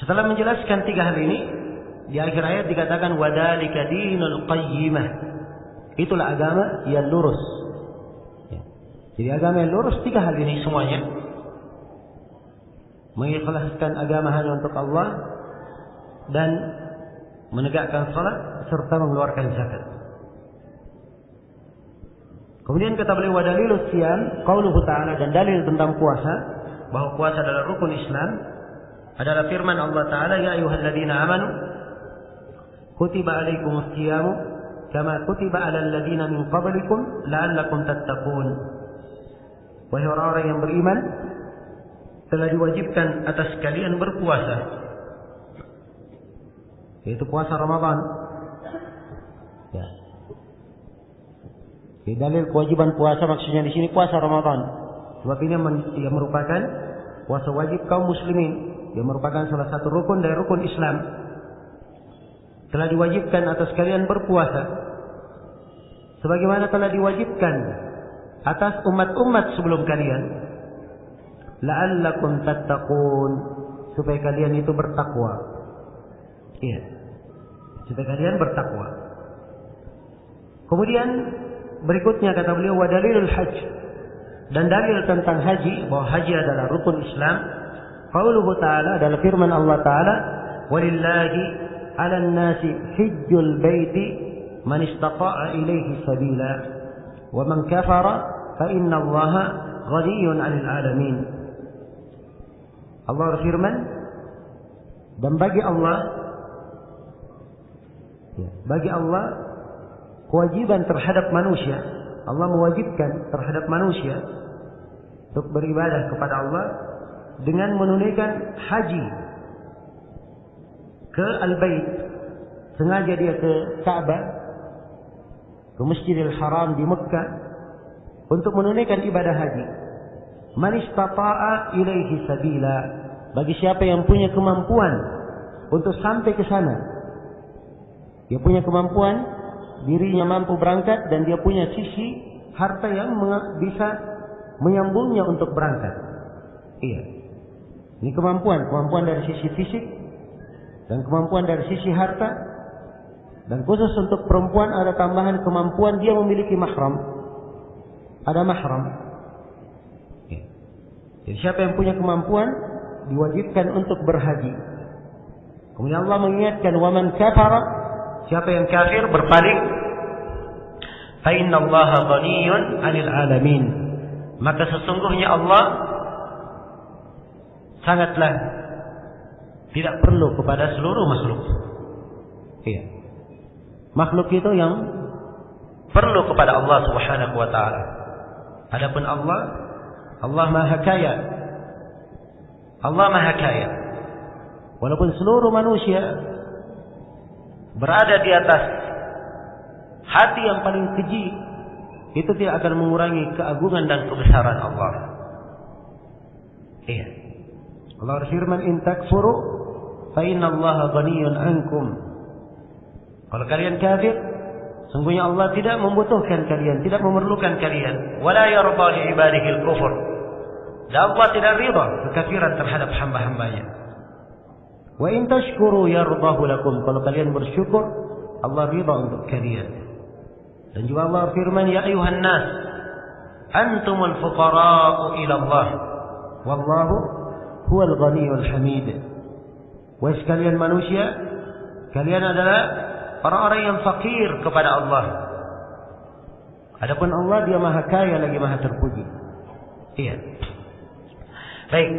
Setelah menjelaskan tiga hal ini, di akhir ayat dikatakan wadzalika dinul qayyimah. Itulah agama yang lurus. Ya. Jadi agama yang lurus tiga hal ini semuanya. Mengikhlaskan agama hanya untuk Allah dan menegakkan salat serta mengeluarkan zakat. Kemudian kata beliau wa dalilus siyam qauluhu ta'ala, dan dalil tentang puasa, bahwa puasa adalah rukun Islam, adalah firman Allah Ta'ala, ya ayyuhalladzina amanu kutiba alaikumus siyamu kama kutiba alal ladzina min qablikum la'allakum tattaqun. Wahai orang-orang yang beriman, telah diwajibkan atas kalian berpuasa, yaitu puasa Ramadan. Ya. Di dalil kewajiban puasa maksudnya di sini puasa Ramadan. Sebab ini merupakan puasa wajib kaum muslimin. Dia merupakan salah satu rukun dari rukun Islam. Telah diwajibkan atas kalian berpuasa, sebagaimana telah diwajibkan atas umat-umat sebelum kalian. La'allakum tattaqun, supaya kalian itu bertakwa. Iya. Supaya kalian bertakwa. Kemudian berikutnya kata beliau wa dalilul hajj, dan dalil tentang haji, bahwa haji adalah rukun Islam. Qauluhu ta'ala adalah firman Allah Ta'ala, walillahi 'alan nasi hajjul baiti man istata'a ilaihi sabila wa man kafara fa inna Allaha ghaniyyun 'anil 'alamin. Allah berfirman, dan bagi Allah kewajiban terhadap manusia. Allah mewajibkan terhadap manusia untuk beribadah kepada Allah dengan menunaikan haji ke Al-Bait. Sengaja dia ke Ka'bah, ke Masjidil Haram di Mekah, untuk menunaikan ibadah haji. Man istata'a ilaihi sabila, bagi siapa yang punya kemampuan untuk sampai ke sana. Dia punya kemampuan, dirinya mampu berangkat, dan dia punya sisi harta yang bisa menyambungnya untuk berangkat. Iya. Ini kemampuan dari sisi fisik dan kemampuan dari sisi harta, dan khusus untuk perempuan ada tambahan kemampuan dia memiliki mahram. Ada mahram. Iya. Jadi siapa yang punya kemampuan diwajibkan untuk berhaji. Kemudian Allah mengingatkan waman kafara, siapa yang kafir berpaling, fa innallaha ghaniyyun 'anil 'alamin, maka sesungguhnya Allah sangatlah tidak perlu kepada seluruh makhluk. Iya. Makhluk itu yang perlu kepada Allah Subhanahu wa taala. Adapun Allah Maha Kaya. Allah Maha Kaya. walaupun seluruh manusia berada di atas hati yang paling keji, itu tidak akan mengurangi keagungan dan kebesaran Allah. Iya. Allah berfirman, "In takfuru fa innallaha ghaniyyun 'ankum." Kalau kalian kafir, sungguhnya Allah tidak membutuhkan kalian, tidak memerlukan kalian. Wala yarda li ibadihil kufur. Dan Allah tidak ridha kekafiran terhadap hamba-hambanya. Wa in tashkuru yardahu lakum. Kalau kalian bersyukur, Allah ridha untuk kalian. Dan juga Allah firman, "Ya ayuhan nas, antumul fuqara'u ila Allah, wallahu huwal ghaniyyul hamid." Wahai sekalian manusia, kalian adalah orang-orang yang fakir kepada Allah. Adapun Allah, Dia Maha Kaya lagi Maha Terpuji. Iya. Baik.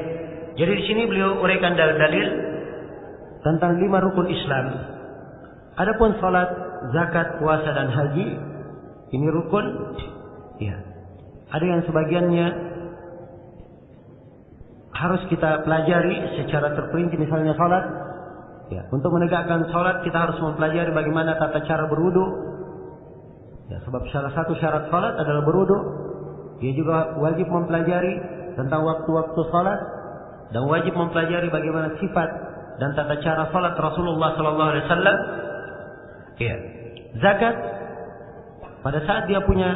Jadi di sini beliau uraikan dalil-dalil tentang 5 rukun Islam. Adapun salat, zakat, puasa dan haji, ini rukun. Ya. Ada yang sebagiannya harus kita pelajari secara terperinci, misalnya salat. Ya, untuk menegakkan salat kita harus mempelajari bagaimana tata cara berwudu. Ya, sebab salah satu syarat salat adalah berwudu. Dia juga wajib mempelajari tentang waktu-waktu salat dan wajib mempelajari bagaimana sifat dan tata cara salat Rasulullah sallallahu alaihi wasallam. Ya. Zakat, pada saat dia punya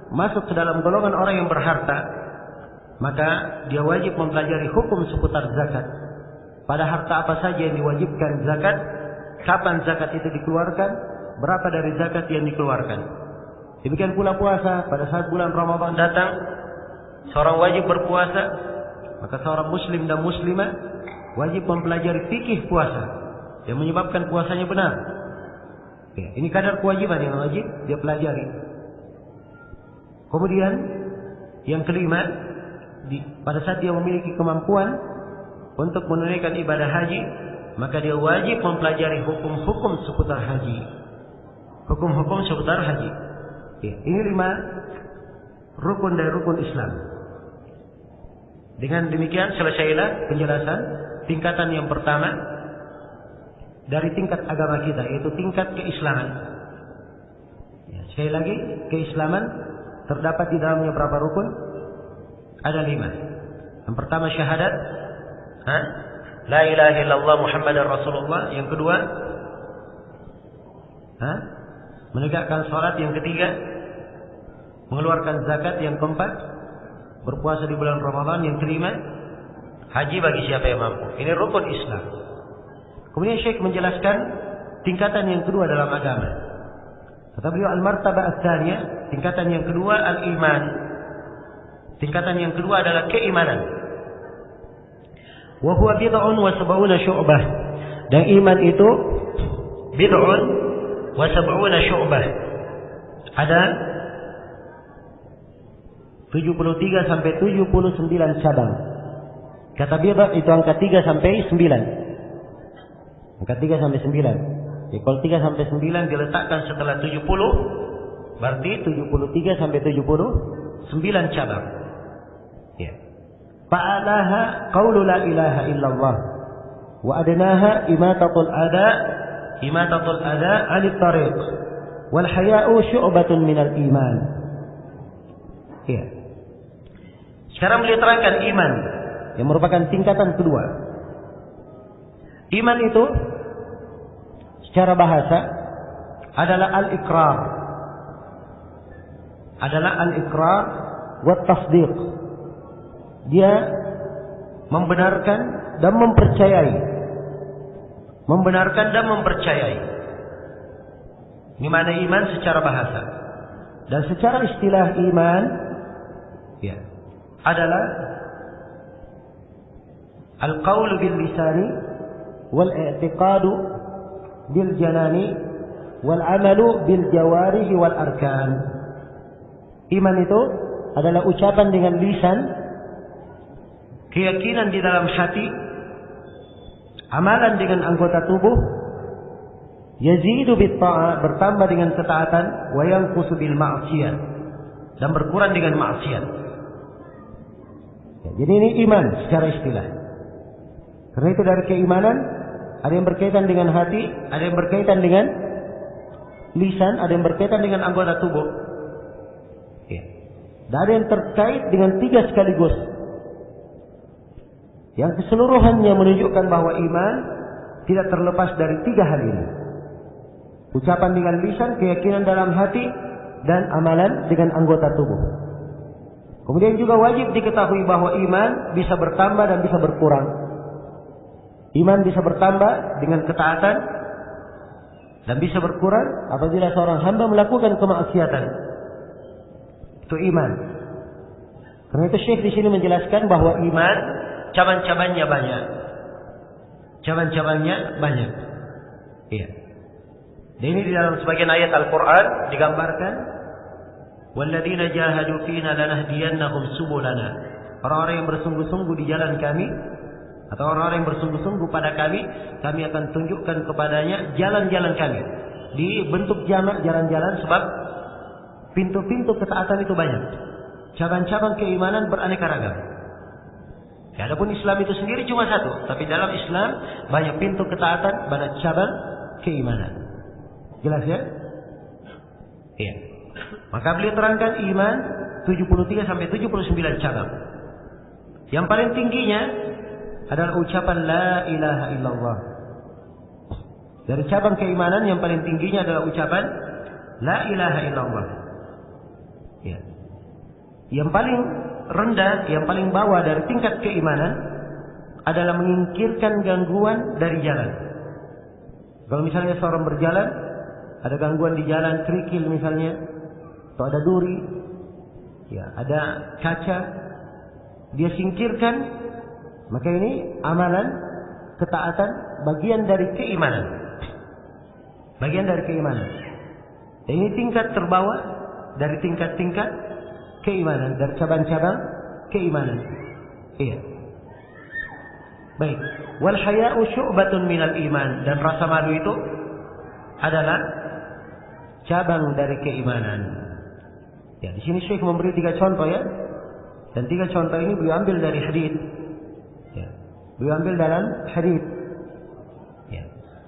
masuk ke dalam golongan orang yang berharta, maka dia wajib mempelajari hukum seputar zakat. Pada harta apa saja yang diwajibkan zakat, kapan zakat itu dikeluarkan, berapa dari zakat yang dikeluarkan. Demikian pula puasa, pada saat bulan Ramadan datang, seorang wajib berpuasa, maka seorang muslim dan muslimah wajib mempelajari fikih puasa yang menyebabkan puasanya benar. Ya, ini kadar kewajiban yang wajib dia pelajari. Kemudian yang kelima, pada saat dia memiliki kemampuan untuk menunaikan ibadah haji, maka dia wajib mempelajari hukum-hukum seputar haji. Hukum-hukum seputar haji. Ya, ini 5 rukun dari rukun Islam. Dengan demikian selesailah penjelasan tingkatan yang pertama dari tingkat agama kita, yaitu tingkat keislaman. Ya, sekali lagi, keislaman terdapat di dalamnya berapa rukun? Ada 5. Yang pertama syahadat, la ilaha illallah Muhammadar Rasulullah. Yang kedua, menegakkan salat. Yang ketiga, mengeluarkan zakat. Yang keempat, berpuasa di bulan Ramadan. Yang kelima, haji bagi siapa yang mampu. Ini rukun Islam. Kemudian Syekh menjelaskan tingkatan yang kedua dalam agama. Kata beliau, al-martabah ats-tsaniyah, tingkatan yang kedua al-iman. Tingkatan yang kedua adalah keimanan. Wa huwa bid'un wa sab'una syu'bah. Dan iman itu bid'un wa sab'una syu'bah. Ada 73 sampai 79 cabang. Kata bid'ah itu angka 3 sampai 9. Angka 3 sampai 9. Jadi kalau 3 sampai 9 diletakkan setelah 70, berarti 73 sampai 79 cabang. Ya. Fa'alaha qawlu la ilaha illallah wa adnaha imatatul ada 'anil tariq wal haya'u syu'batun minal iman. Ya. Sekarang beliau terangkan iman yang merupakan tingkatan kedua. Iman itu secara bahasa adalah al-iqrar. Adalah al-iqrar wa tasdiq. Dia membenarkan dan mempercayai. Membenarkan dan mempercayai. Ini makna iman secara bahasa. Dan secara istilah iman, ya, adalah al-qaulu bil lisani wal i'tiqadu bil janani wal amalu bil jawarihi wal arkan. Iman itu adalah ucapan dengan lisan, keyakinan di dalam hati, amalan dengan anggota tubuh, yazidu bit ta'ah, bertambah dengan ketaatan, wa yanqusu bil ma'siyah, dan berkurang dengan maksiat. Ya, jadi ini iman secara istilah. Karena itu dari keimanan Ada yang berkaitan dengan hati, ada yang berkaitan dengan lisan, ada yang berkaitan dengan anggota tubuh. Ya. Dan ada yang terkait dengan 3 sekaligus. Yang keseluruhannya menunjukkan bahwa iman tidak terlepas dari 3 hal ini. Ucapan dengan lisan, keyakinan dalam hati, dan amalan dengan anggota tubuh. Kemudian juga wajib diketahui bahwa iman bisa bertambah dan bisa berkurang. Iman bisa bertambah dengan ketaatan dan bisa berkurang apabila seorang hamba melakukan kemaksiatan. Itu iman. Karena itu Syekh di sini menjelaskan bahwa iman cabang-cabangnya banyak. Cabang-cabangnya banyak. Iya. Dan ini di dalam sebagian ayat Al-Quran digambarkan, walladzina jahadu fina lanahdiyannahum subulana. Orang-orang yang bersungguh-sungguh di jalan kami, atau orang-orang yang bersungguh-sungguh pada kami akan tunjukkan kepadanya jalan-jalan kami. Dibentuk jamak jalan-jalan sebab pintu-pintu ketaatan itu banyak. Cabang-cabang keimanan beraneka ragam. Ya, adapun Islam itu sendiri cuma satu, tapi dalam Islam banyak pintu ketaatan, banyak cabang keimanan. Jelas ya? Iya. Maka beliau terangkan iman 73 sampai 79 cabang. Yang paling tingginya adalah ucapan la ilaha illallah. Dari cabang keimanan yang paling tingginya adalah ucapan la ilaha illallah. Ya. Yang paling rendah, yang paling bawah dari tingkat keimanan adalah menyingkirkan gangguan dari jalan. Kalau misalnya seorang berjalan, ada gangguan di jalan, kerikil misalnya, atau ada duri, ya, ada kaca, dia singkirkan, maka ini amalan ketaatan, bagian dari keimanan. Bagian dari keimanan. Dan ini tingkat terbawah dari tingkat-tingkat keimanan, dari cabang-cabang keimanan. Iya. Baik. Wal haya'u syu'batun minal iman, dan rasa malu itu adalah cabang dari keimanan. Ya, di sini Syekh memberi 3 contoh ya. Dan 3 contoh ini beliau ambil dari hadis. Ya. Beliau ambil dalam hadis. Ya.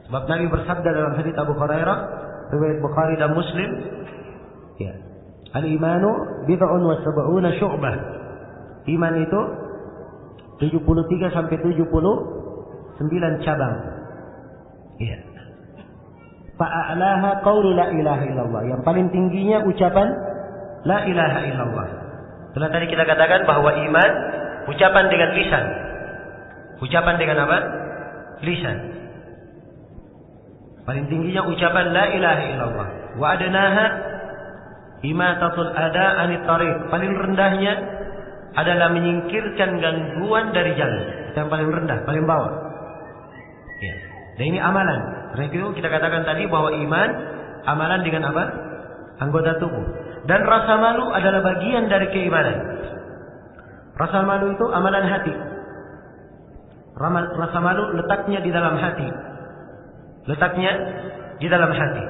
Sebab Nabi bersabda dalam hadis Abu Hurairah, riwayat Bukhari dan Muslim, ya. Al-imanu bid'un wa sab'una syu'bah. Iman itu 73 sampai 79 cabang. Ya. Fa'alaha qawlu la ilaha illallah. Yang paling tingginya ucapan la ilaha illallah. Setelah tadi kita katakan bahwa iman ucapan dengan lisan. Ucapan dengan apa? Lisan. Paling tingginya ucapan la ilaha illallah. Wa adnaha imatatul ada anit tariq. Paling rendahnya adalah menyingkirkan gangguan dari jalan. Yang paling rendah, paling bawah. Ya. Dan ini amalan. Karena itu kita katakan tadi bahwa iman amalan dengan apa? Anggota tubuh. Dan rasa malu adalah bagian dari keimanan. Rasa malu itu amalan hati. Rasa malu letaknya di dalam hati. Letaknya di dalam hati.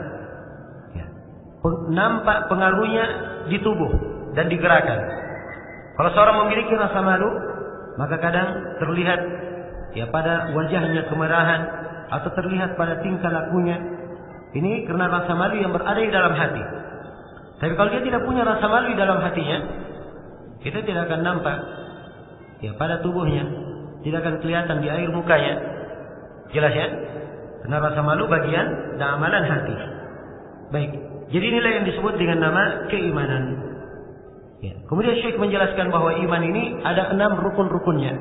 Ya. Nampak pengaruhnya di tubuh dan di gerakan. Kalau seorang memiliki rasa malu, maka kadang terlihat ya pada wajahnya kemerahan, atau terlihat pada tingkah lakunya. Ini karena rasa malu yang berada di dalam hati. Tapi kalau dia tidak punya rasa malu di dalam hatinya, kita tidak akan nampak ya pada tubuhnya, tidak akan kelihatan di air mukanya. Jelas ya? Karena rasa malu bagian dan amalan hati. Baik. Jadi inilah yang disebut dengan nama keimanan. Ya. Kemudian Syekh menjelaskan bahwa iman ini ada 6 rukun-rukunnya.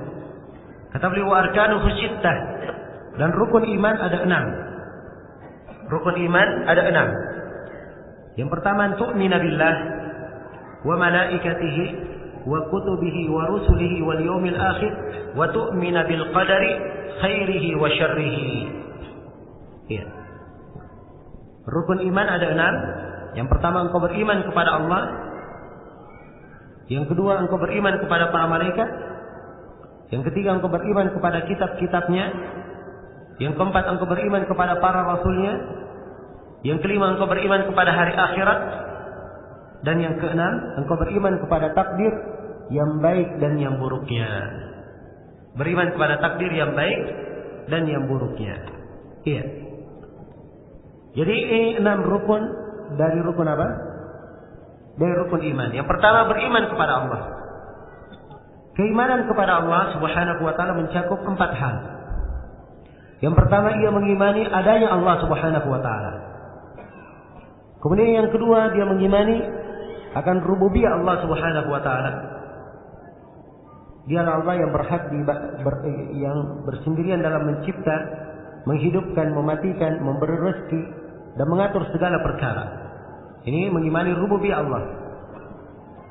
Kata beliau wa arkanuhu sittah. Dan rukun iman ada 6. Rukun iman ada 6. Yang pertama, tu'mina billah wa malaikatihi wa kutubihi wa rusulihi wal yawmil akhir wa tu'mina bil qadari khairihi wa syarrihi. Ya. Rukun iman ada 6. Yang pertama, engkau beriman kepada Allah. Yang kedua, engkau beriman kepada para malaikat. Yang ketiga, engkau beriman kepada kitab-kitabnya. Yang keempat, engkau beriman kepada para rasulnya. Yang kelima, engkau beriman kepada hari akhirat. Dan yang keenam, engkau beriman kepada takdir yang baik dan yang buruknya. Beriman kepada takdir yang baik dan yang buruknya. Iya. Jadi ini 6 rukun dari rukun apa? Dari rukun iman. Yang pertama beriman kepada Allah. Keimanan kepada Allah Subhanahu wa taala mencakup 4 hal. Yang pertama ia mengimani adanya Allah Subhanahu wa taala. Kemudian yang kedua dia mengimani akan rububiyah Allah Subhanahu wa taala. Dialah Allah yang berhak yang bersendirian dalam mencipta, menghidupkan, mematikan, memberi rezeki dan mengatur segala perkara. Ini mengimani rububiyah Allah.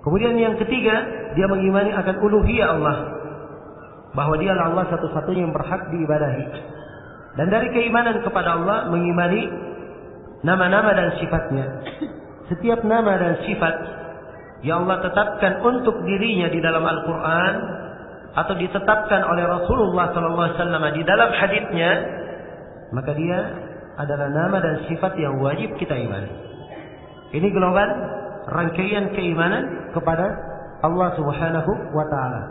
Kemudian yang ketiga, dia mengimani akan uluhiyah Allah, bahwa dialah Allah satu-satunya yang berhak diibadahi. Dan dari keimanan kepada Allah mengimani nama-nama dan sifatnya. Setiap nama dan sifat yang Allah tetapkan untuk dirinya di dalam Al-Quran atau ditetapkan oleh Rasulullah SAW di dalam haditsnya, maka dia adalah nama dan sifat yang wajib kita imani. Ini global rangkaian keimanan kepada Allah Subhanahu wa taala.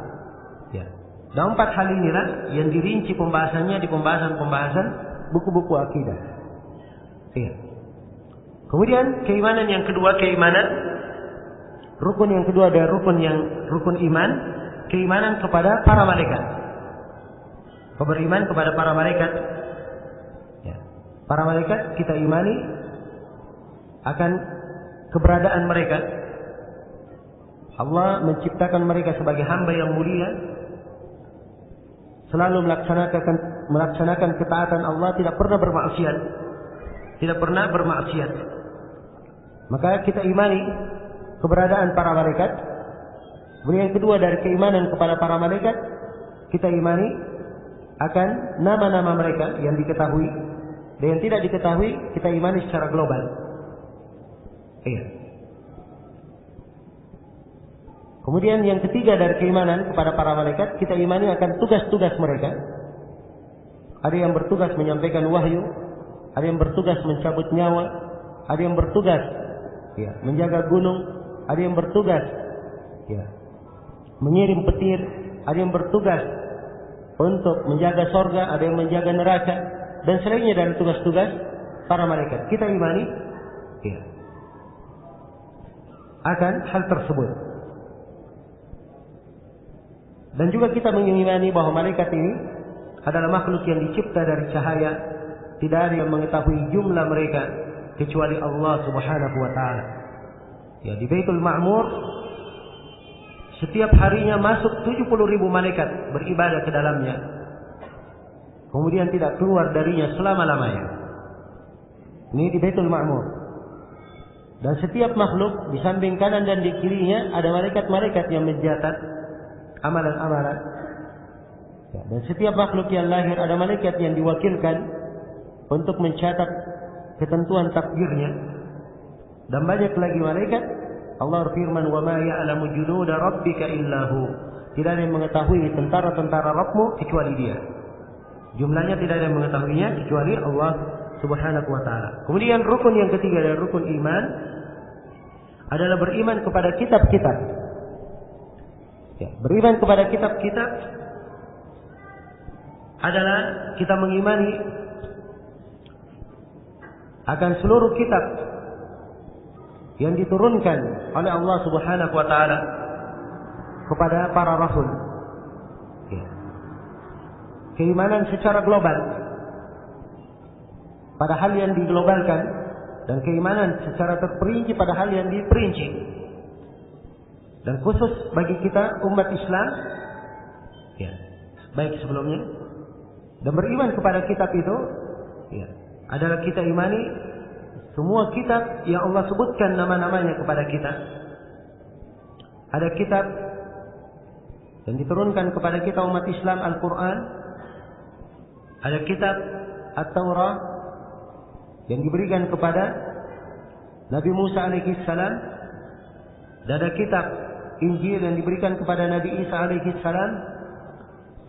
Ya. Dan 4 hal inilah yang dirinci pembahasannya di pembahasan-pembahasan buku-buku akidah. Ya. Kemudian keimanan yang kedua, rukun yang kedua dari rukun iman, keimanan kepada para malaikat. Beriman kepada para malaikat. Ya. Para malaikat kita imani akan keberadaan mereka. Allah menciptakan mereka sebagai hamba yang mulia, selalu melaksanakan ketaatan Allah, tidak pernah bermaksiat. Maka kita imani keberadaan para malaikat. Kemudian yang kedua dari keimanan kepada para malaikat, kita imani akan nama-nama mereka yang diketahui dan yang tidak diketahui, kita imani secara global. Iya. Kemudian yang ketiga dari keimanan kepada para malaikat, kita imani akan tugas-tugas mereka. Ada yang bertugas menyampaikan wahyu, ada yang bertugas mencabut nyawa, ada yang bertugas menjaga gunung, ada yang bertugas mengirim petir, ada yang bertugas untuk menjaga sorga, ada yang menjaga neraka, dan selainnya dari tugas-tugas para malaikat. Kita imani akan hal tersebut. Dan juga kita mengimani bahwa malaikat ini adalah makhluk yang dicipta dari cahaya. Tidak ada yang mengetahui jumlah mereka kecuali Allah Subhanahu wa taala. Ya, di Baitul Ma'mur setiap harinya masuk 70.000 malaikat beribadah ke dalamnya. Kemudian tidak keluar darinya selama-lamanya. Ini di Baitul Ma'mur. Dan setiap makhluk di samping kanan dan di kirinya ada malaikat-malaikat yang mencatat amalan-amalan. Ya, dan setiap makhluk yang lahir ada malaikat yang diwakilkan untuk mencatat ketentuan takdirnya. Dan banyak lagi malaikat. Allah berfirman, "Wa ma ya'lamu junuda rabbika illahu." Tidak ada yang mengetahui tentara-tentara Rabbmu kecuali Dia. Jumlahnya tidak ada yang mengetahuinya kecuali Allah Subhanahu wa taala. Kemudian rukun yang ketiga dari rukun iman adalah beriman kepada kitab-kitab. Ya, beriman kepada kitab-kitab adalah kita mengimani akan seluruh kitab yang diturunkan oleh Allah Subhanahu wa taala kepada para rasul. Ya. Keimanan secara global pada hal yang diglobalkan dan keimanan secara terperinci pada hal yang diperinci. Dan khusus bagi kita umat Islam, ya, baik sebelumnya, dan beriman kepada kitab itu, ya, adalah kita imani semua kitab yang Allah sebutkan nama-namanya kepada kita. Ada kitab yang diturunkan kepada kita umat Islam, Al-Quran. Ada kitab At-Taurat yang diberikan kepada Nabi Musa alaihissalam. Dan ada kitab Injil yang diberikan kepada Nabi Isa alaihissalam.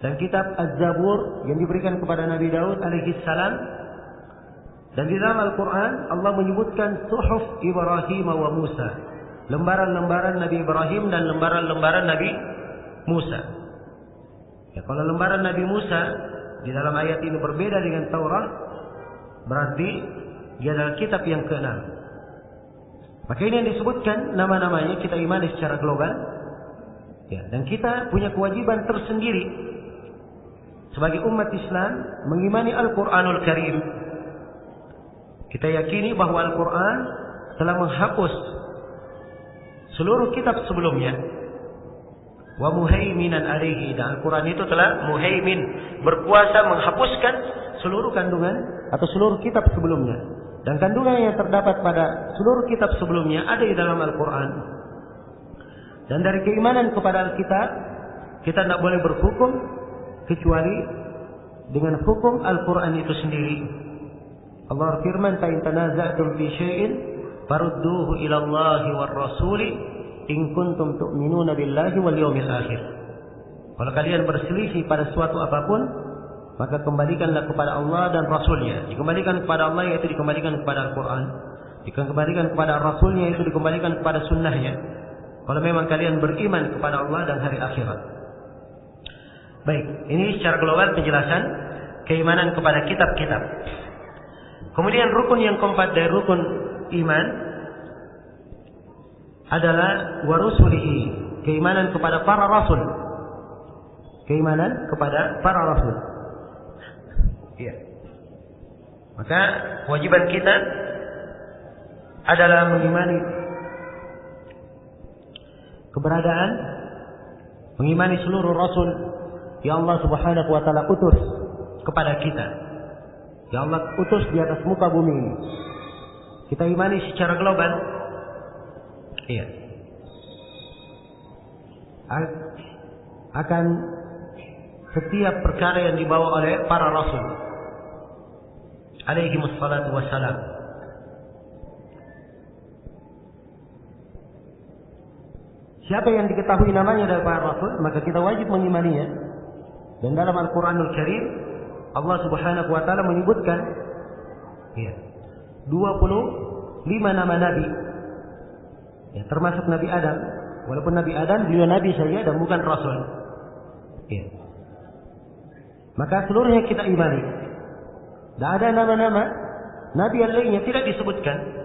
Dan kitab Az-Zabur yang diberikan kepada Nabi Daud alaihissalam. Dan di dalam Al-Quran Allah menyebutkan Suhuf Ibrahim wa Musa, lembaran-lembaran Nabi Ibrahim dan lembaran-lembaran Nabi Musa. Ya, kalau lembaran Nabi Musa di dalam ayat ini berbeda dengan Taurat, berarti dia adalah kitab yang ke-6. Maka ini yang disebutkan nama-namanya kita imani secara global. Ya, dan kita punya kewajiban tersendiri sebagai umat Islam mengimani Al-Quranul Karim. Kita yakini bahwa Al-Quran telah menghapus seluruh kitab sebelumnya. Wa muhaiminan alaihi, dan Al-Quran itu telah muhaimin, berkuasa menghapuskan seluruh kandungan atau seluruh kitab sebelumnya. Dan kandungan yang terdapat pada seluruh kitab sebelumnya ada di dalam Al-Quran. Dan dari keimanan kepada Alkitab, kita tidak boleh berhukum kecuali dengan hukum Al-Quran itu sendiri. Allah firman, "Fa in tanaza'tum fi syai'in farudduhu ila Allahi war rasuli in kuntum tu'minuna billahi wal yawmil akhir." Kalau kalian berselisih pada suatu apapun, maka kembalikanlah kepada Allah dan Rasulnya. Dikembalikan kepada Allah yaitu dikembalikan kepada Al-Quran. Dikembalikan kepada Rasulnya yaitu dikembalikan kepada sunnahnya. Kalau memang kalian beriman kepada Allah dan hari akhirat. Baik, ini secara global penjelasan keimanan kepada kitab-kitab. Kemudian rukun yang keempat dari rukun iman adalah warusulihi, keimanan kepada para rasul. Keimanan kepada para rasul. Iya. Maka kewajiban kita adalah mengimani keberadaan, mengimani seluruh rasul yang Allah Subhanahu wa taala utus kepada kita. Yang Allah utus di atas muka bumi ini. Kita imani secara global. Iya. Akan setiap perkara yang dibawa oleh para rasul alaihi wassalatu wassalam. Siapa yang diketahui namanya dari para rasul, maka kita wajib mengimaninya. Dan dalam Al-Quranul Karim, Allah Subhanahu wa taala menyebutkan 25 nama nabi. Ya, termasuk Nabi Adam. Walaupun Nabi Adam beliau nabi saja dan bukan rasul. Ya. Maka seluruhnya kita imani. Dan ada nama-nama nabi yang lainnya tidak disebutkan.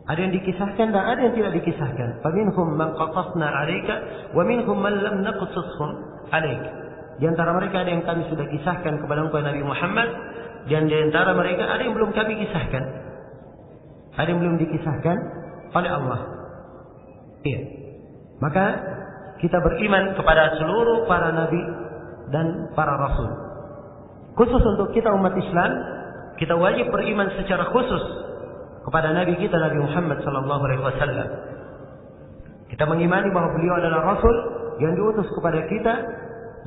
Ada yang dikisahkan dan ada yang tidak dikisahkan. Faminhum man qasasna 'alaika wa minhum man lam naqsushum 'alaik. Di antara mereka ada yang kami sudah kisahkan kepada engkau Nabi Muhammad, dan di antara mereka ada yang belum kami kisahkan. Ada yang belum dikisahkan oleh Allah. Iya. Maka kita beriman kepada seluruh para nabi dan para rasul. Khusus untuk kita umat Islam, kita wajib beriman secara khusus kepada Nabi kita Nabi Muhammad sallallahu alaihi wasallam. Kita mengimani bahwa beliau adalah rasul yang diutus kepada kita,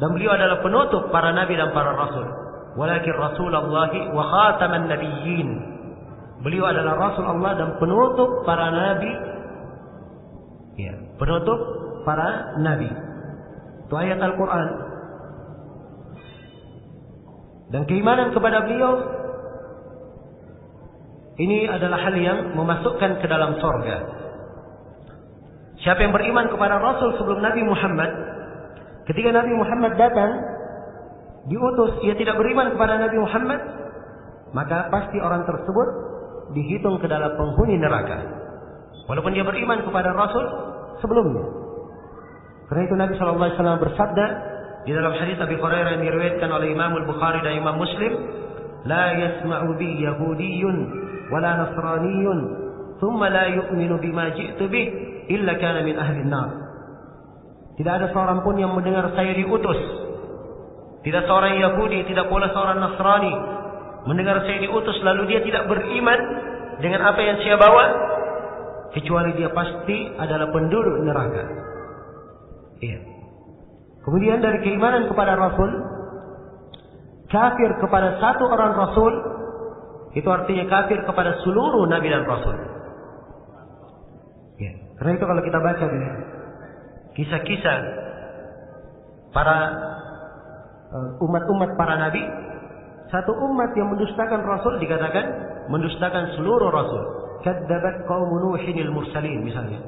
dan beliau adalah penutup para nabi dan para rasul. Walakin Rasulullah wa khataman nabiyyin. Beliau adalah rasul Allah dan penutup para nabi. Ya, penutup para nabi. Itu ayat Al-Qur'an. Dan keimanan kepada beliau ini adalah hal yang memasukkan ke dalam surga. Siapa yang beriman kepada Rasul sebelum Nabi Muhammad, ketika Nabi Muhammad datang, diutus, ia tidak beriman kepada Nabi Muhammad, maka pasti orang tersebut dihitung ke dalam penghuni neraka. Walaupun dia beriman kepada Rasul sebelumnya. Karena itu Nabi SAW bersabda di dalam hadis Abi Hurairah yang diriwayatkan oleh Imam Al-Bukhari dan Imam Muslim, "La yasma'u bi yahudiyyun wala nasraniyun thumma la yu'minu bima ji'tu bih illa kana min ahli an-nar." Tidak ada seorang pun yang mendengar saya diutus. Tidak seorang Yahudi, tidak pula seorang Nasrani mendengar saya diutus lalu dia tidak beriman dengan apa yang saya bawa, kecuali dia pasti adalah penduduk neraka. Iya. Kemudian dari keimanan kepada Rasul, kafir kepada satu orang Rasul, itu artinya kafir kepada seluruh Nabi dan Rasul. Ya. Karena itu kalau kita baca kisah-kisah para umat-umat para Nabi, satu umat yang mendustakan Rasul dikatakan mendustakan seluruh Rasul. Kadzabat qaum Nuhinil mursalin misalnya.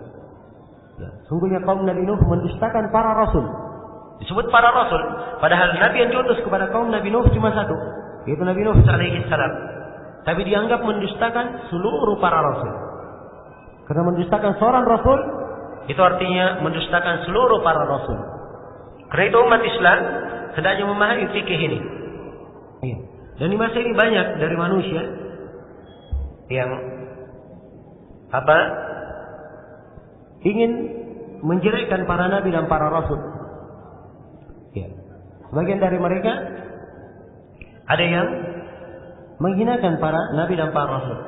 Ya. Sungguhnya kaum Nabi Nuh mendustakan para Rasul. Disebut para Rasul. Padahal Nabi yang diutus kepada kaum Nabi Nuh cuma satu. yaitu Nabi Nuh alaihi salam. Tapi dianggap mendustakan seluruh para rasul. Karena mendustakan seorang rasul itu artinya mendustakan seluruh para rasul. Karena itu umat Islam hendaknya memahami fikih ini. Dan di masa ini banyak dari manusia yang ingin menjelekkan para nabi dan para rasul. Ya. Sebagian dari mereka ada yang menghinakan para nabi dan para rasul.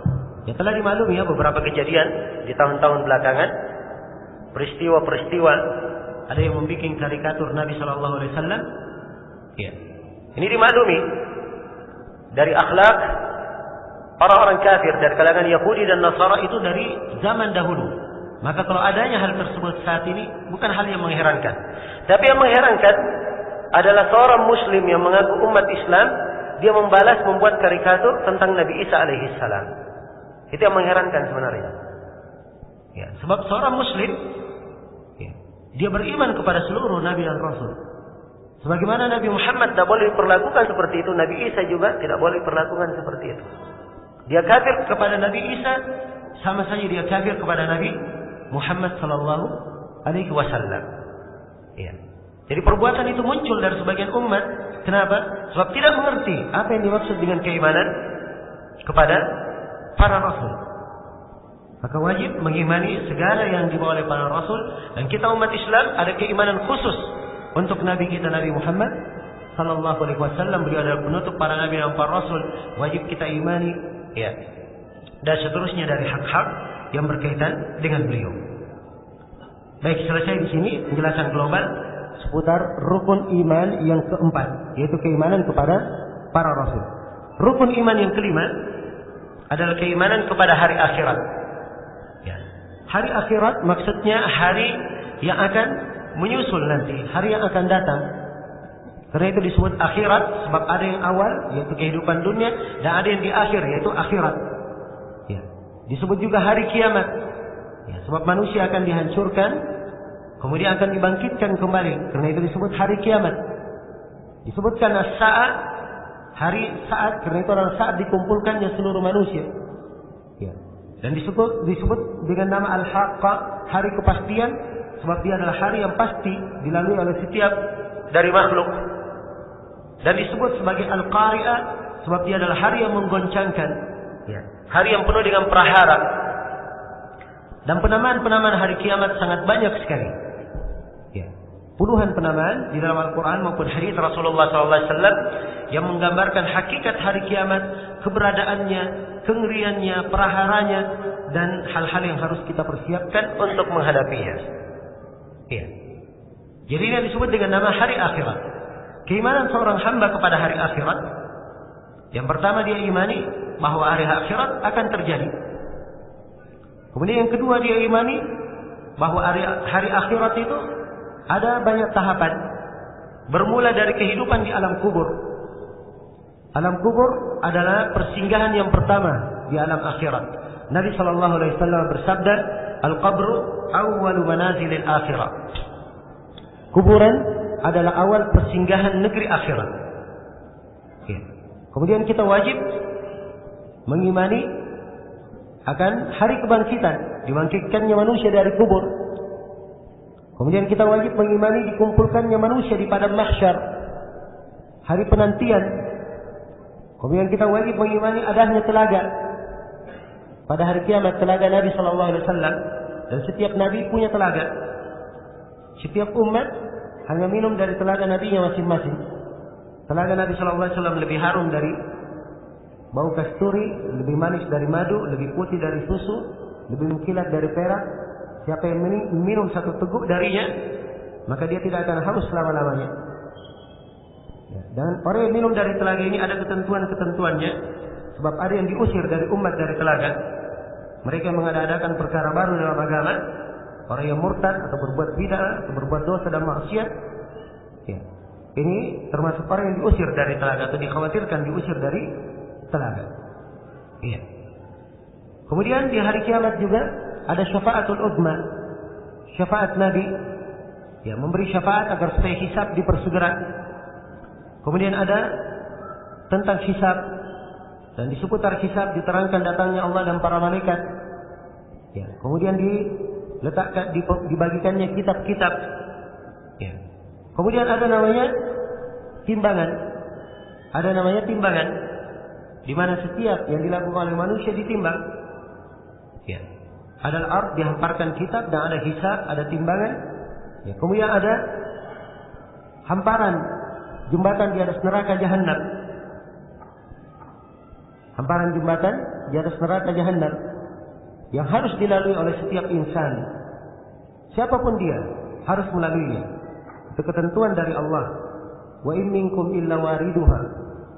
Ya, telah dimaklumi ya beberapa kejadian di tahun-tahun belakangan, peristiwa-peristiwa, ada yang membuat karikatur Nabi Shallallahu Alaihi Wasallam. Ya. Ini dimaklumi dari akhlak orang-orang kafir dari kalangan Yahudi dan Nasara itu dari zaman dahulu. Maka kalau adanya hal tersebut saat ini bukan hal yang mengherankan. Tapi yang mengherankan adalah seorang muslim yang mengaku umat Islam, dia membuat karikatur tentang Nabi Isa alaihi salam. Itu yang mengherankan sebenarnya. Ya, sebab seorang muslim ya, dia beriman kepada seluruh nabi dan rasul. Sebagaimana Nabi Muhammad tidak boleh diperlakukan seperti itu, Nabi Isa juga tidak boleh diperlakukan seperti itu. Dia kafir kepada Nabi Isa sama saja dia kafir kepada Nabi Muhammad sallallahu alaihi wasallam. Ya. Jadi perbuatan itu muncul dari sebagian umat. Kenapa? Sebab tidak mengerti apa yang dimaksud dengan keimanan kepada para rasul. Maka wajib mengimani segala yang dibawa oleh para rasul. Dan kita umat Islam ada keimanan khusus untuk Nabi kita Nabi Muhammad sallallahu alaihi wasallam. Beliau adalah penutup para nabi dan para rasul. Wajib kita imani, ya. Dan seterusnya dari hak-hak yang berkaitan dengan beliau. Baik, selesai di sini penjelasan global seputar rukun iman yang keempat, yaitu keimanan kepada para rasul. Rukun iman yang kelima adalah keimanan kepada hari akhirat. Ya. Hari akhirat maksudnya hari yang akan menyusul nanti, hari yang akan datang. Karena itu disebut akhirat sebab ada yang awal yaitu kehidupan dunia dan ada yang di akhir yaitu akhirat. Ya. Disebut juga hari kiamat. Ya, sebab manusia akan dihancurkan kemudian akan dibangkitkan kembali. Karena itu disebut hari kiamat. Disebutkan as-sa'ah, hari saat, karena itu adalah saat dikumpulkannya seluruh manusia. Ya. Dan disebut dengan nama al-haqqah, hari kepastian, sebab dia adalah hari yang pasti dilalui oleh setiap dari makhluk. Dan disebut sebagai al-qari'ah, sebab dia adalah hari yang menggoncangkan. Ya. Hari yang penuh dengan prahara. Dan penamaan-penamaan hari kiamat sangat banyak sekali. Ya. Puluhan penamaan di dalam Al-Quran maupun hadis Rasulullah SAW yang menggambarkan hakikat hari kiamat, keberadaannya, kengeriannya, praharanya, dan hal-hal yang harus kita persiapkan untuk menghadapinya. Ya. Jadi ini disebut dengan nama hari akhirat. Keimanan seorang hamba kepada hari akhirat, yang pertama dia imani bahwa hari akhirat akan terjadi. Kemudian yang kedua dia imani bahwa hari akhirat itu ada banyak tahapan. Bermula dari kehidupan di alam kubur. Alam kubur adalah persinggahan yang pertama di alam akhirat. Nabi SAW bersabda, Al-qabru awwalu manazilil akhirat. Kuburan adalah awal persinggahan negeri akhirat. Ya. Kemudian kita wajib mengimani akan hari kebangkitan, dibangkitkannya manusia dari kubur. Kemudian kita wajib mengimani dikumpulkannya manusia di padang mahsyar, hari penantian. Kemudian kita wajib mengimani adanya telaga pada hari kiamat, telaga Nabi Sallallahu Alaihi Wasallam, dan setiap nabi punya telaga. Setiap umat hanya minum dari telaga nabinya masing-masing. Telaga Nabi Sallallahu Alaihi Wasallam lebih harum dari bau kasturi, lebih manis dari madu, lebih putih dari susu, lebih mengkilat dari perak. Siapa yang minum satu teguk darinya, maka dia tidak akan haus selama-lamanya. Ya, dan orang yang minum dari telaga ini ada ketentuan-ketentuannya. Sebab ada yang diusir dari umat dari telaga. Mereka mengadakan perkara baru dalam agama. Orang yang murtad atau berbuat bid'ah atau berbuat dosa dan maksiat. Ya. Ini termasuk orang yang diusir dari telaga atau dikhawatirkan diusir dari telaga. Iya. Kemudian di hari kiamat juga ada syafaatul uzma, syafaat Nabi, ya, memberi syafaat agar supaya hisab dipersegera. Kemudian ada tentang hisab, dan di seputar hisab diterangkan datangnya Allah dan para malaikat. Ya, kemudian dibagikannya kitab-kitab. Ya. Kemudian ada namanya timbangan. Ada namanya timbangan, di mana setiap yang dilakukan oleh manusia ditimbang. Ya. Ada al-ard, dihamparkan kitab, dan ada hisab, ada timbangan. Ya. Kemudian ada hamparan jembatan di atas neraka Jahannam. Hamparan jembatan di atas neraka Jahannam yang harus dilalui oleh setiap insan. Siapapun dia harus melaluinya. Itu ketentuan dari Allah. Wa in minkum illa wariduha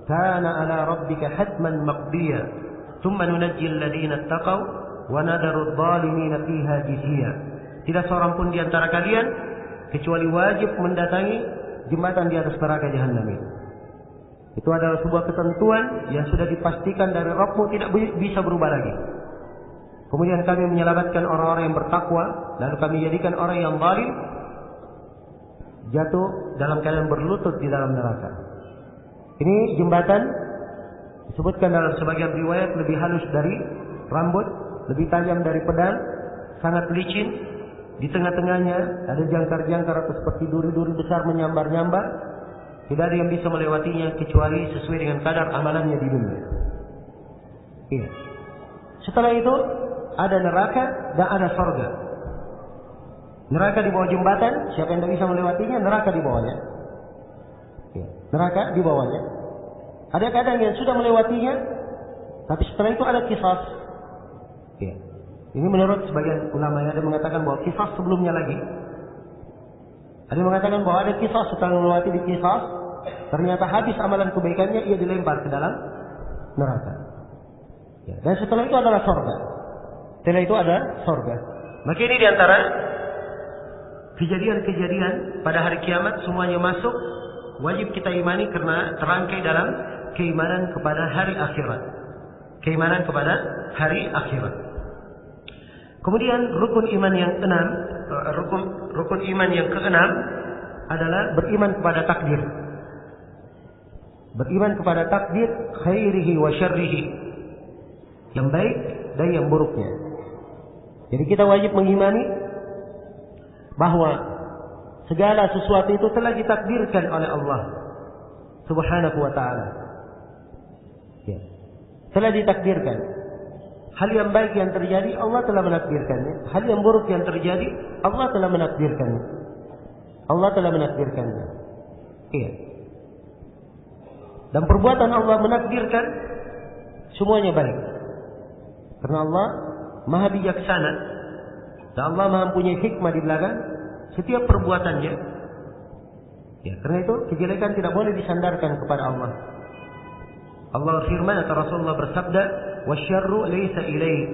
kana ala rabbika hatman maqdiya thumma nunajjil ladzina taqaw wa nadaru adh-dhalimina fiha jithiya. Tidak seorang pun di antara kalian kecuali wajib mendatangi jembatan di atas neraka Jahannam itu. Itu adalah sebuah ketentuan yang sudah dipastikan dari Rabbmu, tidak bisa berubah lagi. Kemudian kami menyelamatkan orang-orang yang bertakwa, lalu kami jadikan orang yang zalim jatuh dalam keadaan berlutut di dalam neraka. Ini jembatan disebutkan dalam sebagian riwayat lebih halus dari rambut, lebih tajam dari pedang, sangat licin. Di tengah-tengahnya ada jangkar-jangkar atau seperti duri-duri besar menyambar-nyambar. Tidak ada yang bisa melewatinya kecuali sesuai dengan kadar amalannya di dunia. Iya. Setelah itu ada neraka dan ada surga. Neraka di bawah jembatan, siapa yang tidak bisa melewatinya, neraka di bawahnya. Iya. Neraka di bawahnya. Ada kadang yang sudah melewatinya, tapi setelah itu ada qisas. Iya. Ini menurut sebagian ulama yang ada mengatakan bahwa qisas sebelumnya lagi. Ada yang mengatakan bahwa ada qisas setelah melewati di qisas, ternyata habis amalan kebaikannya, ia dilempar ke dalam neraka. Ya, dan setelah itu adalah surga. Setelah itu ada surga. Maka ini diantara kejadian-kejadian pada hari kiamat, semuanya masuk, wajib kita imani karena terangkai dalam keimanan kepada hari akhirat. Keimanan kepada hari akhirat. Kemudian rukun iman yang keenam, rukun iman yang keenam adalah beriman kepada takdir. Beriman kepada takdir khairihi wa syarrihi, yang baik dan yang buruknya. Jadi kita wajib mengimani bahwa segala sesuatu itu telah ditakdirkan oleh Allah Subhanahu wa ta'ala. Ya. Telah ditakdirkan. Hal yang baik yang terjadi, Allah telah menakdirkannya. Hal yang buruk yang terjadi, Allah telah menakdirkannya. Allah telah menakdirkannya. Iya. Dan perbuatan Allah menakdirkan semuanya baik. Karena Allah Maha bijaksana. Dan Allah Maha mempunyai hikmah di belakang setiap perbuatannya. Ya, karena itu kejelekan tidak boleh disandarkan kepada Allah. Allah berfirman atau Rasulullah bersabda, "Wasyarru laysa ilaik."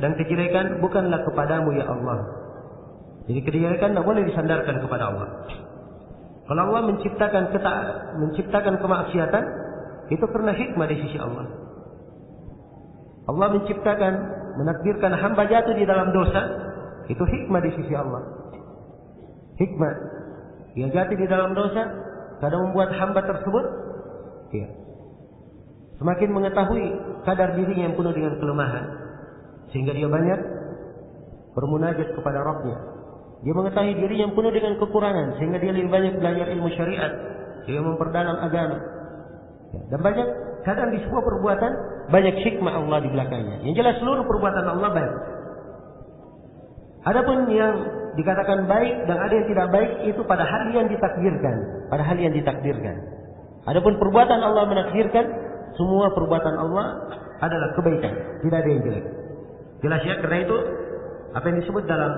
Dan kejelekan bukanlah kepadamu ya Allah. Jadi kejelekan tidak boleh disandarkan kepada Allah. Kalau Allah menciptakan kemaksiatan, itu karena hikmah di sisi Allah. Allah menciptakan, menakdirkan hamba jatuh di dalam dosa, itu hikmah di sisi Allah. Hikmah. Dia jatuh di dalam dosa, kadang membuat hamba tersebut, ya, semakin mengetahui kadar dirinya yang penuh dengan kelemahan, sehingga dia banyak bermunajat kepada Rabbnya. Dia mengetahui dirinya yang penuh dengan kekurangan, sehingga dia lebih banyak belajar ilmu syariat, dia memperdalam agama. Ya, dan banyak kadang di sebuah perbuatan banyak hikmah Allah di belakangnya. Yang jelas seluruh perbuatan Allah baik. Adapun yang dikatakan baik dan ada yang tidak baik itu pada hal yang ditakdirkan, pada hal yang ditakdirkan. Adapun perbuatan Allah menakdirkan, semua perbuatan Allah adalah kebaikan, tidak ada yang jelek. Jelas ya, karena itu apa yang disebut dalam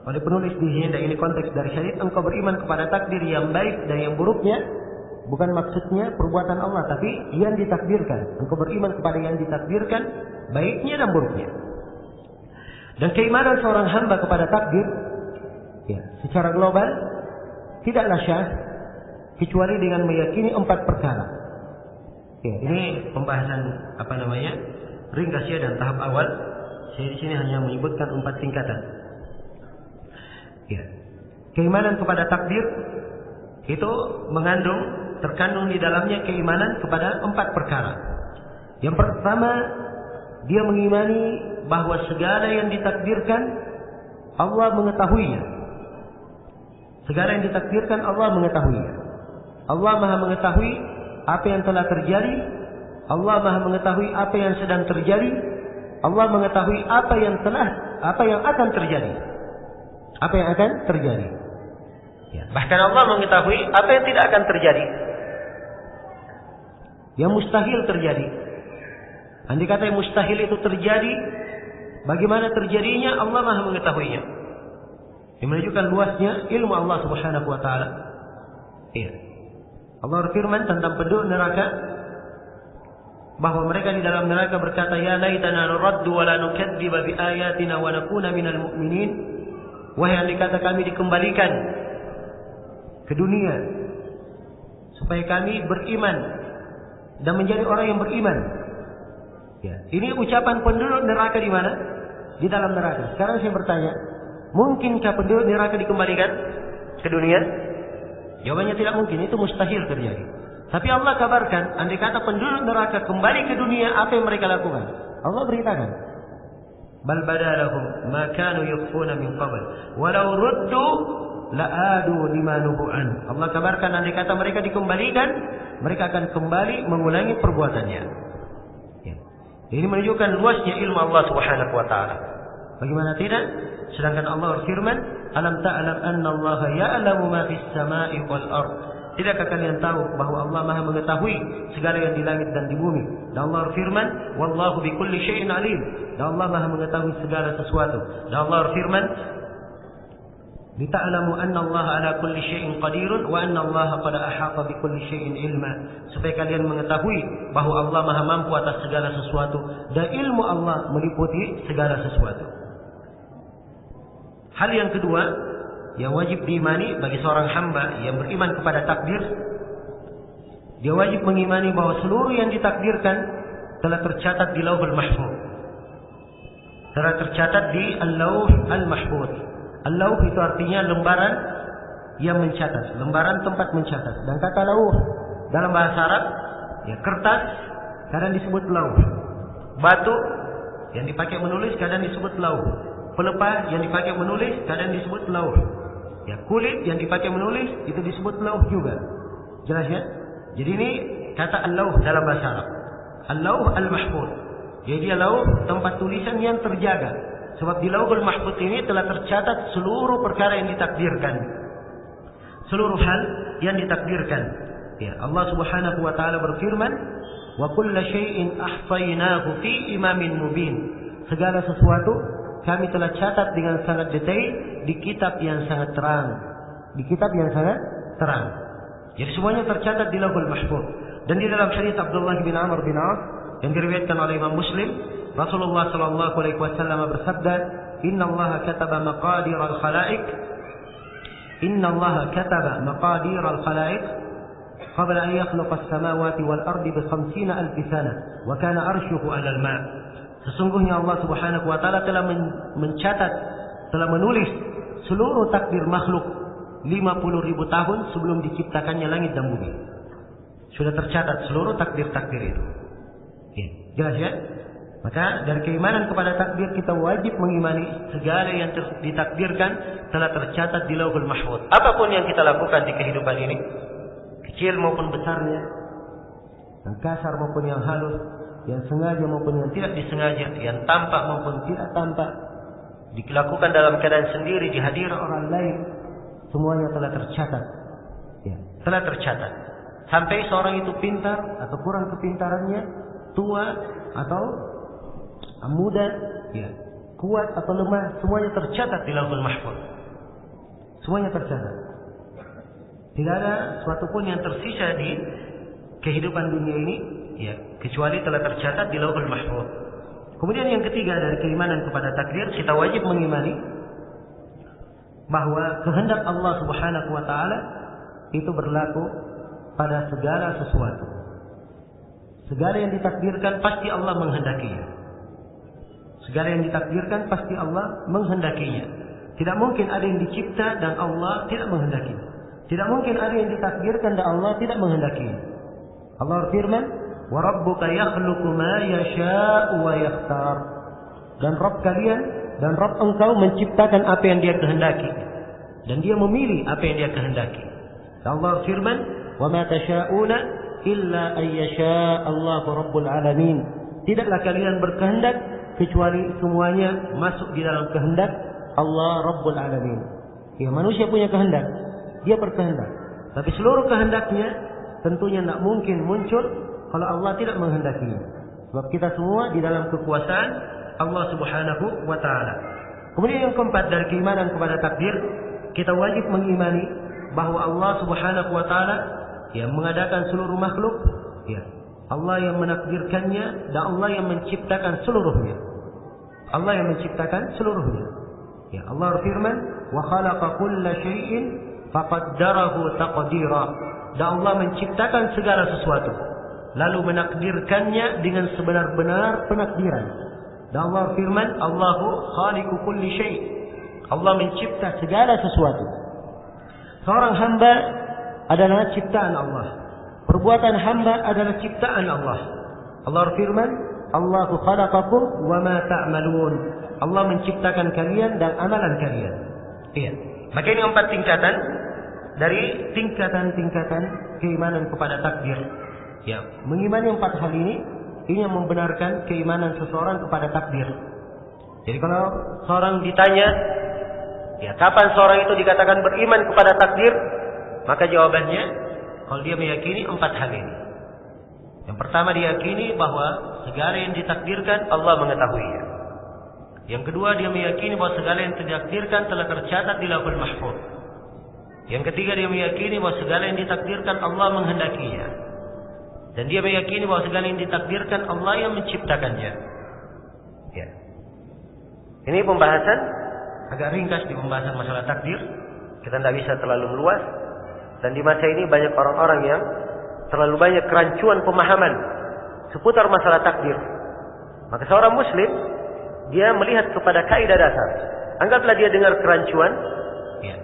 oleh penulis di sini, dan ini konteks dari syariat, engkau beriman kepada takdir yang baik dan yang buruknya, bukan maksudnya perbuatan Allah, tapi yang ditakdirkan. Engkau beriman kepada yang ditakdirkan, baiknya dan buruknya. Dan keimanan seorang hamba kepada takdir, ya, secara global tidaklah syah kecuali dengan meyakini 4 perkara. Ya, ini pembahasan ringkas ya dan tahap awal. Saya di sini hanya menyebutkan 4 tingkatan. Ya. Keimanan kepada takdir itu mengandung terkandung di dalamnya keimanan kepada 4 perkara. Yang pertama, dia mengimani bahwa segala yang ditakdirkan Allah mengetahuinya. Segala yang ditakdirkan Allah mengetahuinya. Allah Maha mengetahui apa yang telah terjadi. Allah Maha mengetahui apa yang sedang terjadi. Allah mengetahui apa yang akan terjadi. Apa yang akan terjadi. Ya. Bahkan Allah mengetahui apa yang tidak akan terjadi. Yang mustahil terjadi. Andai kata yang mustahil itu terjadi, bagaimana terjadinya Allah Maha mengetahuinya. Ini menunjukkan luasnya ilmu Allah Subhanahu wa taala. Iya. Allah berfirman tentang penduduk neraka bahwa mereka di dalam neraka berkata, "Ya laitana nuraddu wa la nukadziba bi ayatina wa nakuna minal mu'minin." Wahai andai kata kami dikembalikan ke dunia supaya kami beriman dan menjadi orang yang beriman. Ya, ini ucapan penduduk neraka di mana? Di dalam neraka. Sekarang saya bertanya, mungkinkah penduduk neraka dikembalikan ke dunia? Jawabannya tidak mungkin, itu mustahil terjadi. Tapi Allah kabarkan, andai kata penduduk neraka kembali ke dunia, apa yang mereka lakukan? Allah beritakan, bal badalahum ma kanu yukhfuna min qabl walau ruddu la'adu lima nuhu an. Allah kabarkan andai kata mereka dikembalikan, mereka akan kembali mengulangi perbuatannya. Ini menunjukkan luasnya ilmu Allah Subhanahu wa taala. Bagaimana tidak? Sedangkan Allah berfirman, "Alam ta'lam anna Allah ya'lamu ma fis sama'i wal ard." Tidakkah kalian tahu bahwa Allah Maha mengetahui segala yang di langit dan di bumi? Dan Allah berfirman, "Wallahu bikulli syai'in alim." Dan Allah Maha mengetahui segala sesuatu. Dan Allah berfirman, "Lita'lamu anna Allah ala kulli syai'in qadirun wa anna Allah qad ahata bi kulli syai'in ilma." Supaya kalian mengetahui bahwa Allah Maha mampu atas segala sesuatu dan ilmu Allah meliputi segala sesuatu. Hal yang kedua yang wajib diimani bagi seorang hamba yang beriman kepada takdir, dia wajib mengimani bahwa seluruh yang ditakdirkan telah tercatat di Lauhul Mahfuz. Telah tercatat di Al-Lauh Al-Mahfuz. Al-Lauh itu artinya lembaran yang mencatat, lembaran tempat mencatat. Dan kata lauh dalam bahasa Arab, ya kertas kadang disebut lauh. Batu yang dipakai menulis kadang disebut lauh. Pelepah yang dipakai menulis kadang disebut lauh. Ya, kulit yang dipakai menulis itu disebut lauh juga. Jelas ya? Jadi ini kata al-lauh dalam bahasa Arab. Al-Lauh Al-Mahfuz. Jadi dia lauh tempat tulisan yang terjaga. Sebab di Lauhul Mahfuz ini telah tercatat seluruh perkara yang ditakdirkan. Seluruh hal yang ditakdirkan. Ya, Allah Subhanahu wa taala berfirman, "Wa kulla syai'in ahsaynahu fi imamin mubin." Segala sesuatu kami telah catat dengan sangat detail di kitab yang sangat terang. Di kitab yang sangat terang. Jadi semuanya tercatat di Lauhul Mahfuz. Dan di dalam hadis Abdullah bin Amr bin Auf yang diriwayatkan oleh Imam Muslim, Rasulullah sallallahu alaihi wasallam bersabda, "Inna Allah kataba maqadir al-khalaiq. Inna Allah kataba maqadir al-khalaiq qabla an yakhluqa as-samawati wal ardi bi 50,000 sana wa kana arshuhu 'ala al-ma'." Sesungguhnya Allah Subhanahu wa taala telah mencatat, telah menulis seluruh takdir makhluk 50,000 tahun sebelum diciptakannya langit dan bumi. Sudah tercatat seluruh takdir-takdir itu. Ya, jelas ya? Maka dari keimanan kepada takdir kita wajib mengimani segala yang ditakdirkan telah tercatat di Lauhul Mahfuz. Apapun yang kita lakukan di kehidupan ini, kecil maupun besarnya, yang kasar maupun yang halus, yang sengaja maupun yang tidak disengaja, yang tampak maupun tidak tampak, dilakukan dalam keadaan sendiri, di hadirat orang lain, semuanya telah tercatat. Ya, telah tercatat. Sampai seorang itu pintar atau kurang kepintarannya, tua atau muda, ya, kuat atau lemah, semuanya tercatat di Lauhul Mahfuz. Semuanya tercatat. Tidak ada suatu pun yang tersisa di kehidupan dunia ini, ya, kecuali telah tercatat di Lauhul Mahfuz. Kemudian yang ketiga dari keimanan kepada takdir, kita wajib mengimani bahwa kehendak Allah Subhanahu wa taala itu berlaku pada segala sesuatu. Segala yang ditakdirkan pasti Allah menghendakinya. Segala yang ditakdirkan pasti Allah menghendakinya. Tidak mungkin ada yang dicipta dan Allah tidak menghendakinya. Tidak mungkin ada yang ditakdirkan dan Allah tidak menghendaki. Allah berfirman, "Wa rabbuka yakhluqu ma yasha'u wa yakhtar." Dan Rabb kalian dan Rabb engkau menciptakan apa yang Dia kehendaki dan Dia memilih apa yang Dia kehendaki. Dan Allah berfirman, "Wa ma tasha'una illa ay yasha' Allahu rabbul alamin." Tidaklah kalian berkehendak kecuali semuanya masuk di dalam kehendak Allah Rabbul Alamin. Ya, manusia punya kehendak, dia berkehendak. Tapi seluruh kehendaknya tentunya tidak mungkin muncul kalau Allah tidak menghendakinya. Sebab kita semua di dalam kekuasaan Allah Subhanahu wa Ta'ala. Kemudian yang keempat dari keimanan kepada takdir, kita wajib mengimani bahwa Allah Subhanahu wa Ta'ala yang mengadakan seluruh makhluk, ya, Allah yang menakdirkannya dan Allah yang menciptakan seluruhnya. Allah yang menciptakan seluruhnya. Ya, Allah berfirman, "Wa khalaqa kulla syai'in faqaddarahu taqdira." Dan Allah menciptakan segala sesuatu, lalu menakdirkannya dengan sebenar-benar penakdiran. Dan Allah berfirman, "Allahu khaliqu kulli syai'." Allah mencipta segala sesuatu. Seorang hamba adalah ciptaan Allah. Perbuatan hamba adalah ciptaan Allah. Allah berfirman, "Allahu khalaqakum wa ma ta'malun." Allah menciptakan kalian dan amalan kalian. Iya. Maka ini 4 tingkatan dari tingkatan-tingkatan keimanan kepada takdir. Ya, mengimani 4 hal ini yang membenarkan keimanan seseorang kepada takdir. Jadi kalau seorang ditanya, ya, kapan seorang itu dikatakan beriman kepada takdir? Maka jawabannya, kalau dia meyakini 4 hal ini. Yang pertama, diyakini bahwa segala yang ditakdirkan Allah mengetahuinya. Yang kedua, dia meyakini bahwa segala yang ditakdirkan telah tercatat di Lauhul Mahfuz. Yang ketiga, dia meyakini bahwa segala yang ditakdirkan Allah menghendakinya. Dan dia meyakini bahwa segala yang ditakdirkan Allah yang menciptakannya. Ya. Ini pembahasan agak ringkas di pembahasan masalah takdir. Kita tidak bisa terlalu meluas. Dan di masa ini banyak orang-orang yang terlalu banyak kerancuan pemahaman seputar masalah takdir. Maka seorang muslim, dia melihat kepada kaidah dasar. Anggaplah dia dengar kerancuan, ya,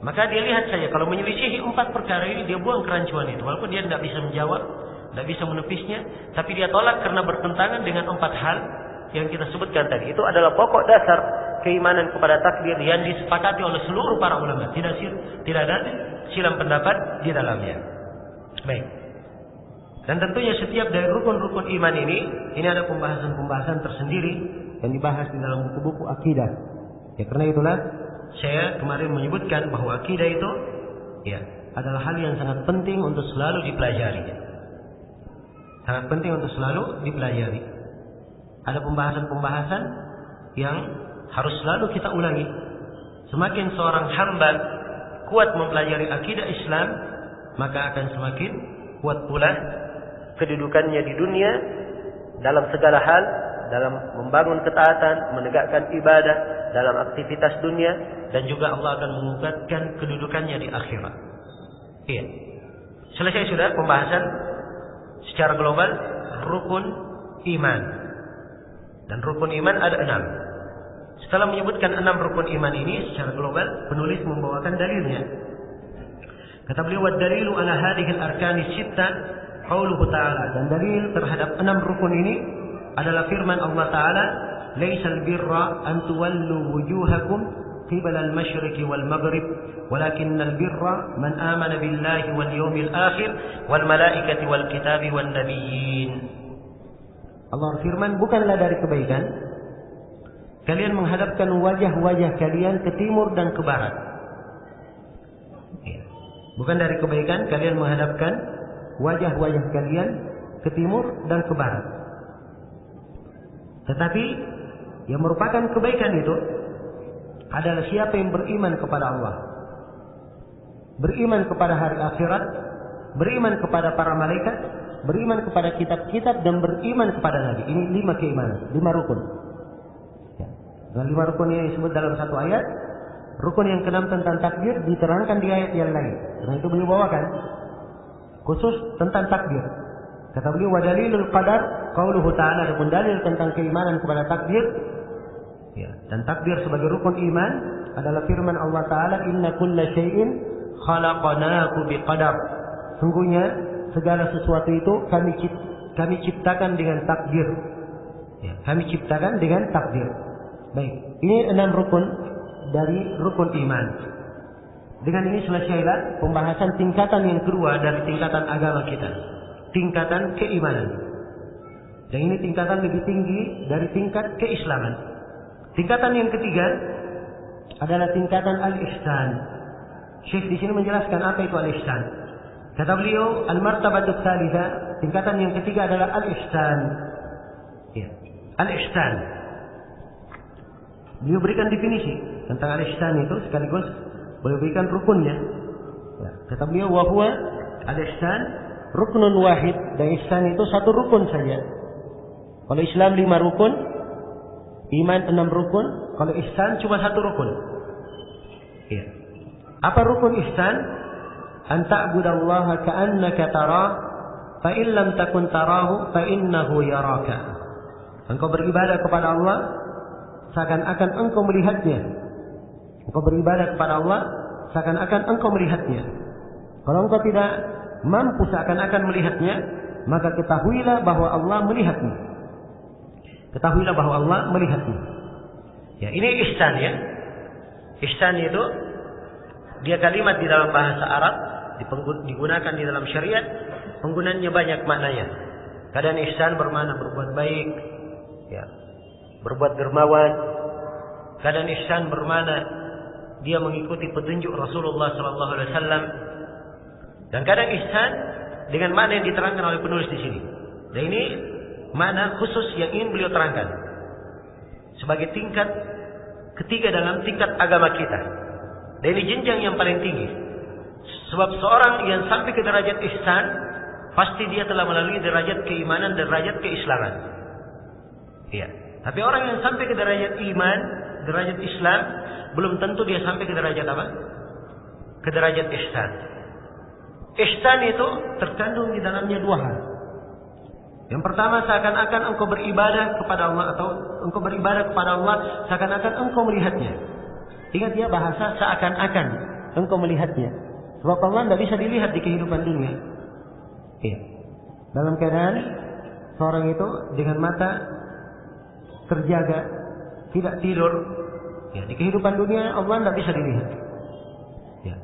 maka dia lihat saja. Kalau menyelisihi 4 perkara ini, dia buang kerancuan itu. Walaupun dia tidak bisa menjawab, tidak bisa menepisnya, tapi dia tolak karena bertentangan dengan 4 hal yang kita sebutkan tadi. Itu adalah pokok dasar keimanan kepada takdir yang disepakati oleh seluruh para ulama. Tidak ada silang pendapat di dalamnya. Baik. Dan tentunya setiap dari rukun-rukun iman ini ada pembahasan-pembahasan tersendiri yang dibahas di dalam buku-buku akidah. Ya, karena itulah saya kemarin menyebutkan bahwa akidah itu, ya, adalah hal yang sangat penting untuk selalu dipelajari. Sangat penting untuk selalu dipelajari. Ada pembahasan-pembahasan yang harus selalu kita ulangi. Semakin seorang hamba kuat mempelajari akidah Islam, maka akan semakin kuat pula kedudukannya di dunia dalam segala hal, dalam membangun ketaatan, menegakkan ibadah, dalam aktivitas dunia, dan juga Allah akan menguatkan kedudukannya di akhirat. Iya. Selesai sudah pembahasan secara global rukun iman. Dan rukun iman ada 6. Setelah menyebutkan 6 rukun iman ini secara global, penulis membawakan dalilnya. Kata beliau, "Wad-dalilu ala hadhil arkani sittah qauluhu ta'ala." Dan dalil terhadap 6 rukun ini adalah firman Allah Ta'ala, "Laisal birra an tuwallu wujuhakum qibala al-masyriqi wal maghrib, walakinnal birra man amana billahi wal yawmil akhir wal malaikati wal kitabi wan nabiyyin." Allah firman, bukanlah dari kebaikan kalian menghadapkan wajah-wajah kalian ke timur dan ke barat. Bukan dari kebaikan kalian menghadapkan wajah-wajah kalian ke timur dan ke barat. Tetapi yang merupakan kebaikan itu adalah siapa yang beriman kepada Allah, beriman kepada hari akhirat, beriman kepada para malaikat, beriman kepada kitab-kitab, dan beriman kepada Nabi. Ini 5 keimanan, 5 rukun. Dan 5 rukun yang disebut dalam satu ayat. Rukun yang ke-6 tentang takdir diterangkan di ayat yang lain. Karena itu beliau bawakan khusus tentang takdir. Kata beliau, "Wa dalilul qadar qauluhu ta'ala." Ada dalil tentang keimanan kepada takdir. Ya, dan takdir sebagai rukun iman adalah firman Allah Ta'ala, "Inna kulla syai'in khalaqnahu biqadar. Sungguhnya segala sesuatu itu kami ciptakan dengan takdir. Ya, kami ciptakan dengan takdir. Baik, ini 6 rukun dari rukun iman. Dengan ini selesailah pembahasan tingkatan yang kedua dari tingkatan agama kita, tingkatan keimanan. Dan ini tingkatan lebih tinggi dari tingkat keislaman. Tingkatan yang ketiga adalah tingkatan al-ihsan. Syekh di sini menjelaskan apa itu al-ihsan. Kata beliau, al-martabatut tsalitsa, tingkatan yang ketiga adalah al-ihsan. Ya, al-ihsan. Beliau berikan definisi tentang al-ihsan itu sekaligus beliau berikan rukunnya. Ya, kata beliau, wa huwa al-ihsan ruknun wahid, dan ihsan itu satu rukun saja. Kalau Islam 5 rukun, iman 6 rukun, kalau ihsan cuma 1 rukun. Ya. Apa rukun ihsan? An ta'budallaha ka'annaka tarah, fa in lam takun tarahu fa innahu yaraka. Engkau beribadah kepada Allah seakan-akan engkau melihatnya. Engkau beribadah kepada Allah seakan-akan engkau melihatnya. Kalau engkau tidak mampu seakan-akan melihatnya, maka ketahuilah bahwa Allah melihatmu. Ketahuilah bahwa Allah melihatmu. Ya, ini ihsan ya. Ihsan itu dia kalimat di dalam bahasa Arab, digunakan di dalam syariat, penggunaannya banyak maknanya. Kadang ihsan bermakna berbuat baik, ya, berbuat dermawan. Kadang ihsan bermakna dia mengikuti petunjuk Rasulullah SAW. Dan kadang ihsan dengan makna yang diterangkan oleh penulis di sini. Dan ini makna khusus yang ingin beliau terangkan sebagai tingkat ketiga dalam tingkat agama kita. Dan ini jenjang yang paling tinggi. Sebab seorang yang sampai ke derajat ihsan, pasti dia telah melalui derajat keimanan dan derajat keislaman. Iya. Tapi orang yang sampai ke derajat iman, derajat Islam, belum tentu dia sampai ke derajat apa? Ke derajat ihsan. Ihsan itu terkandung di dalamnya 2 hal. Yang pertama, seakan-akan engkau beribadah kepada Allah, atau engkau beribadah kepada Allah seakan-akan engkau melihatnya. Ingat ya, bahasa seakan-akan engkau melihatnya. Sebab Allah tidak bisa dilihat di kehidupan dunia. Iya. Dalam keadaan seorang itu dengan mata terjaga, tidak tidur, ya, di kehidupan dunia Allah tidak bisa dilihat. Ya.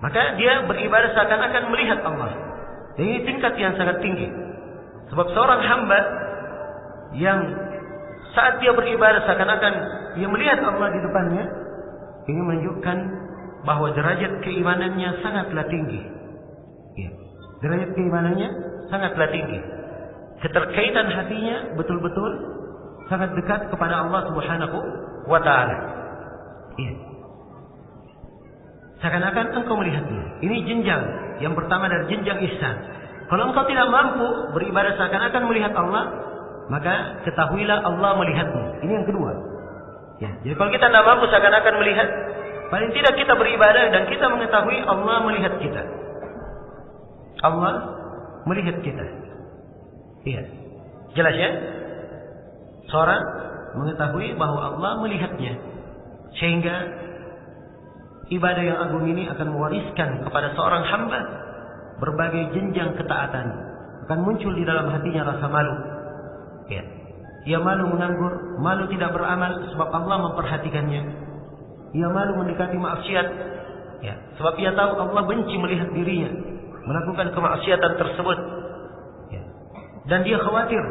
Maka dia beribadah seakan-akan melihat Allah. Dan ini tingkat yang sangat tinggi. Sebab seorang hamba yang saat dia beribadah seakan-akan dia melihat Allah di depannya, ini menunjukkan bahwa derajat keimanannya sangatlah tinggi. Ya. Derajat keimanannya sangatlah tinggi. Keterkaitan hatinya betul-betul sangat dekat kepada Allah Subhanahu wa Ta'ala. Ya. Seakan-akan engkau melihatnya. Ini jenjang yang pertama dari jenjang ihsan. Kalau engkau tidak mampu beribadah seakan-akan melihat Allah, maka ketahuilah Allah melihatmu. Ini yang kedua. Ya, jadi kalau kita tidak mampu seakan-akan melihat, paling tidak kita beribadah dan kita mengetahui Allah melihat kita. Allah melihat kita. Iya. Jelas ya? Seorang mengetahui bahwa Allah melihatnya. Sehingga ibadah yang agung ini akan mewariskan kepada seorang hamba berbagai jenjang ketaatan. Akan muncul di dalam hatinya rasa malu. Ya. Ia malu menganggur, malu tidak beramal sebab Allah memperhatikannya. Ia malu mendekati maksiat, ya, sebab ia tahu Allah benci melihat dirinya melakukan kemaksiatan tersebut. Ya. Dan dia khawatir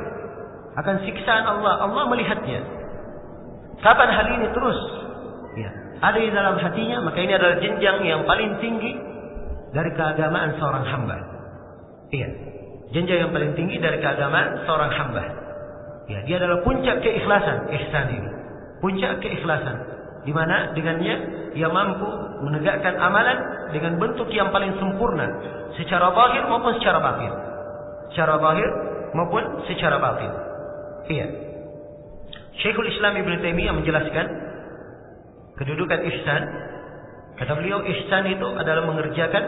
akan siksaan Allah. Allah melihatnya. Kapan hal ini terus? Ya. Ada di dalam hatinya, maka ini adalah jenjang yang paling tinggi dari keagamaan seorang hamba. Iya, jenjang yang paling tinggi dari keagamaan seorang hamba. Ya, dia adalah puncak keikhlasan, ihsan ini. Puncak keikhlasan, di mana dengannya ia mampu menegakkan amalan dengan bentuk yang paling sempurna, secara zahir maupun secara batin. Secara zahir maupun secara batin. Iya. Syekhul Islam Ibnu Taimiyah menjelaskan kedudukan ihsan. Kata beliau, ihsan itu adalah mengerjakan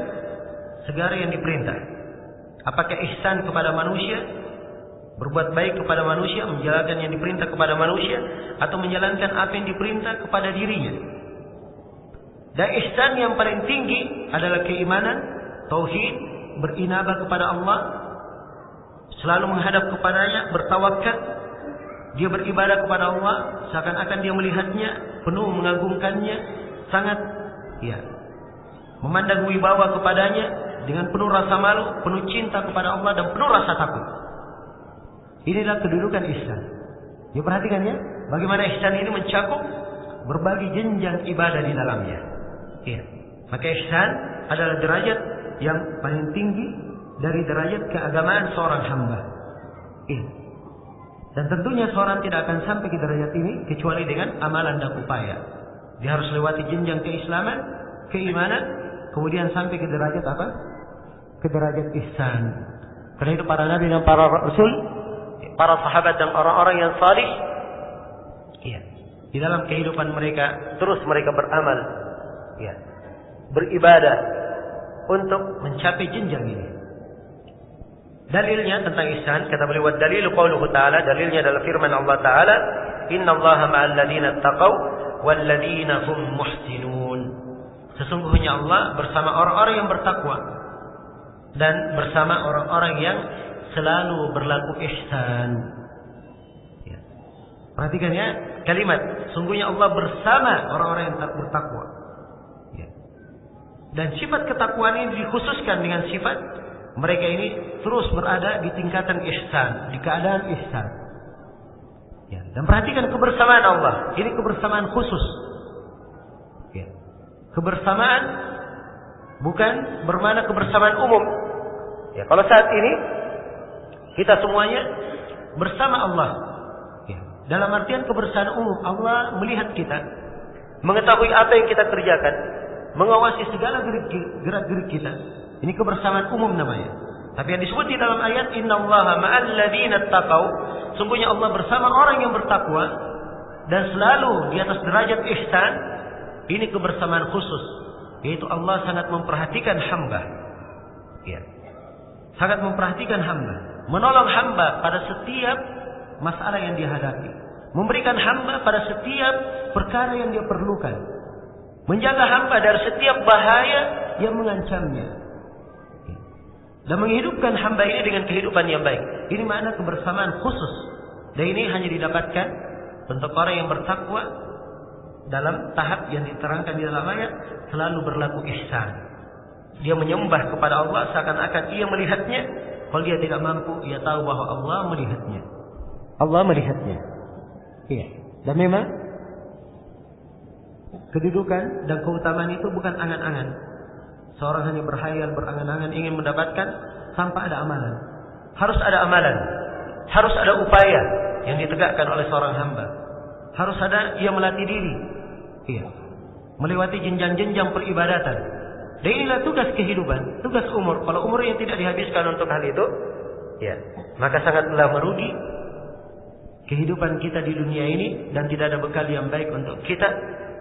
segala yang diperintah. Apakah ihsan kepada manusia, berbuat baik kepada manusia, menjalankan yang diperintah kepada manusia, atau menjalankan apa yang diperintah kepada dirinya. Dan ihsan yang paling tinggi adalah keimanan, tauhid, berinabah kepada Allah, selalu menghadap kepadanya, bertawakal. Dia beribadah kepada Allah seakan-akan dia melihatnya, penuh mengagungkannya, sangat memandang wibawa kepadanya dengan penuh rasa malu, penuh cinta kepada Allah dan penuh rasa takut. Inilah kedudukan ihsan. Ya, perhatikan ya, bagaimana ihsan ini mencakup berbagai jenjang ibadah di dalamnya. Iya. Maka ihsan adalah derajat yang paling tinggi dari derajat keagamaan seorang hamba. Iya. Dan tentunya seorang tidak akan sampai ke derajat ini kecuali dengan amalan dan upaya. Dia harus lewati jenjang keislaman, keimanan, kemudian sampai ke derajat apa? Ke derajat ihsan. Karena itu para nabi dan para rasul, para sahabat dan orang-orang yang salih, di dalam kehidupan mereka terus mereka beramal, beribadah untuk mencapai jenjang ini. Dalilnya tentang ihsan, kata beliau, dalilu qauluhu ta'ala, dalilnya adalah firman Allah Ta'ala, innallaha ma'al ladzina taqaw wal ladzina hum muhsinun. Sesungguhnya Allah bersama orang-orang yang bertakwa dan bersama orang-orang yang selalu berlaku ihsan. Perhatikan ya, kalimat sungguhnya Allah bersama orang-orang yang bertakwa. Dan sifat ketakwaan ini dikhususkan dengan sifat mereka ini terus berada di tingkatan ihsan, di keadaan ihsan. Dan perhatikan kebersamaan Allah. Ini kebersamaan khusus. Kebersamaan bukan bermakna kebersamaan umum. Kalau saat ini kita semuanya bersama Allah. Dalam artian kebersamaan umum, Allah melihat kita, mengetahui apa yang kita kerjakan, mengawasi segala gerak-gerik kita. Ini kebersamaan umum namanya. Tapi yang disebut di dalam ayat innallaha ma'al ladzina taqaw, sungguhnya Allah bersama orang yang bertakwa dan selalu di atas derajat ihsan. Ini kebersamaan khusus, yaitu Allah sangat memperhatikan hamba. Sangat memperhatikan hamba, menolong hamba pada setiap masalah yang dia hadapi, memberikan hamba pada setiap perkara yang dia perlukan, menjaga hamba dari setiap bahaya yang mengancamnya, dan menghidupkan hamba ini dengan kehidupan yang baik. Ini makna kebersamaan khusus. Dan ini hanya didapatkan untuk orang yang bertakwa dalam tahap yang diterangkan di dalam ayat, selalu berlaku ihsan. Dia menyembah kepada Allah seakan-akan ia melihatnya. Kalau dia tidak mampu, ia tahu bahwa Allah melihatnya. Allah melihatnya. Iya. Dan memang kedudukan dan keutamaan itu bukan angan-angan. Seorang hanya berhayal, berangan-angan ingin mendapatkan tanpa ada amalan. Harus ada amalan. Harus ada upaya yang ditegakkan oleh seorang hamba. Harus ada ia melatih diri. Melewati jenjang-jenjang peribadatan. Dan inilah tugas kehidupan, tugas umur. Kalau umur yang tidak dihabiskan untuk hal itu, maka sangatlah merugi kehidupan kita di dunia ini dan tidak ada bekal yang baik untuk kita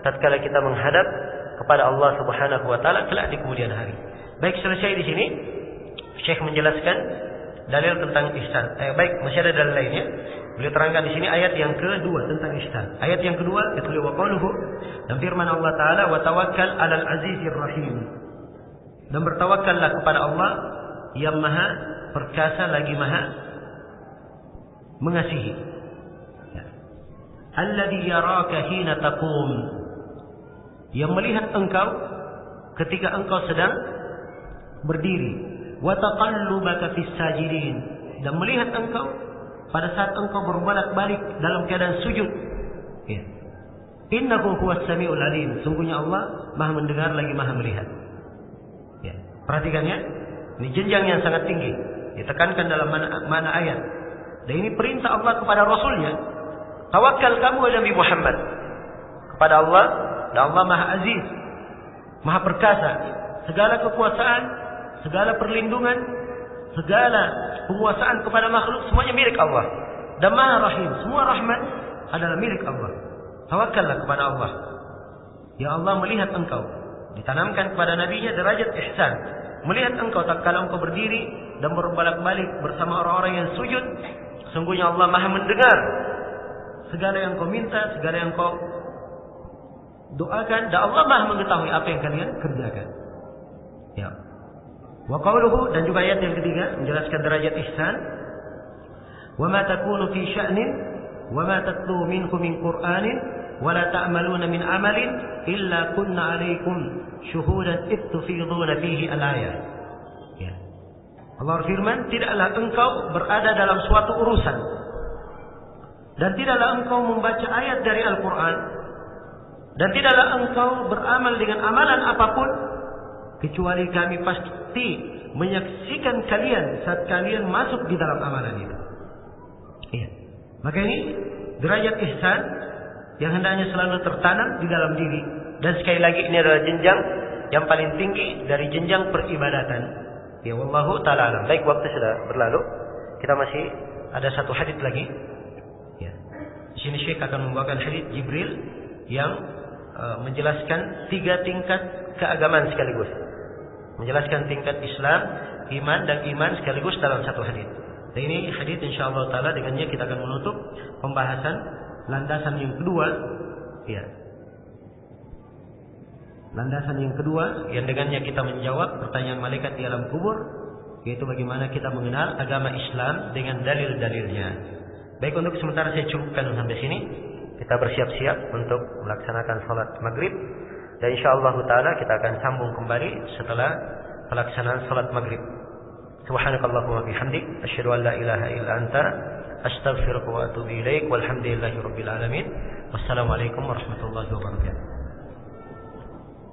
tatkala kita menghadap kepada Allah Subhanahu wa taala kelak di kemudian hari. Baik, selesai di sini Syekh menjelaskan dalil tentang ihsan. Baik, masih ada dalil lainnya. Beliau terangkan di sini ayat yang kedua tentang ihsan. Ayat yang kedua yaitu wa qauluhu, dan firman Allah Taala, wa tawakkal 'alal 'azizir rahim. Dan bertawakkallah kepada Allah yang Maha perkasa lagi Maha mengasihi. Alladzi yaraka hina taqum, yang melihat engkau ketika engkau sedang berdiri, wa taqallubaka fis sajidin, dan melihat engkau pada saat engkau berbolak-balik dalam keadaan sujud. Innahu huwas samiul alim, sungguhnya Allah Maha mendengar lagi Maha melihat. Perhatikan ya, ini jenjang yang sangat tinggi ditekankan dalam mana ayat. Dan ini perintah Allah kepada Rasulnya, tawakal kamu wahai Nabi Muhammad kepada Allah. Dan Allah Maha Aziz, Maha Perkasa, segala kekuasaan, segala perlindungan, segala penguasaan kepada makhluk semuanya milik Allah. Dan Maha Rahim, semua rahmat adalah milik Allah. Tawakkallah kepada Allah. Ya Allah melihat engkau, ditanamkan kepada nabinya derajat ihsan. Melihat engkau tatkala engkau berdiri dan berbolak-balik bersama orang-orang yang sujud. Sungguhnya Allah Maha mendengar segala yang kau minta, segala yang kau doakan dan Allah Maha mengetahui apa yang kalian kerjakan. Ya. Wa qawluhu, dan juga ayat yang ketiga menjelaskan derajat ihsan. Wa ma takunu fi sya'nin wa ma tatlu minhu min Qur'anin wa la ta'maluna min amalin illa kunna 'alaikum syuhudan id tufiduna fihi al-ayat. Ya. Allah berfirman, tidaklah engkau berada dalam suatu urusan dan tidaklah engkau membaca ayat dari Al-Qur'an dan tidaklah engkau beramal dengan amalan apapun kecuali kami pasti menyaksikan kalian saat kalian masuk di dalam amalan itu. Iya. Maka ini derajat ihsan yang hendaknya selalu tertanam di dalam diri. Dan sekali lagi ini adalah jenjang yang paling tinggi dari jenjang peribadatan. Ya, wallahu ta'ala alam. Baik, waktu sudah berlalu. Kita masih ada satu hadits lagi. Ya. Di sini Syekh akan membawakan hadits Jibril yang menjelaskan 3 tingkat keagamaan sekaligus. Menjelaskan tingkat Islam, iman dan iman sekaligus dalam satu hadits. Dan ini hadits insyaallah taala dengannya kita akan menutup pembahasan landasan yang kedua. Ya. Landasan yang kedua yang dengannya kita menjawab pertanyaan malaikat di alam kubur, yaitu bagaimana kita mengenal agama Islam dengan dalil-dalilnya. Baik, untuk sementara saya cukupkan sampai sini. Kita bersiap-siap untuk melaksanakan salat maghrib. Dan insyaallah taala kita akan sambung kembali setelah pelaksanaan salat maghrib. Subhanakallahumma bihamdik asyhadu an la ilaha illa anta astaghfiruka wa atubu ilaik walhamdulillahi rabbil alamin. Wassalamualaikum warahmatullahi wabarakatuh.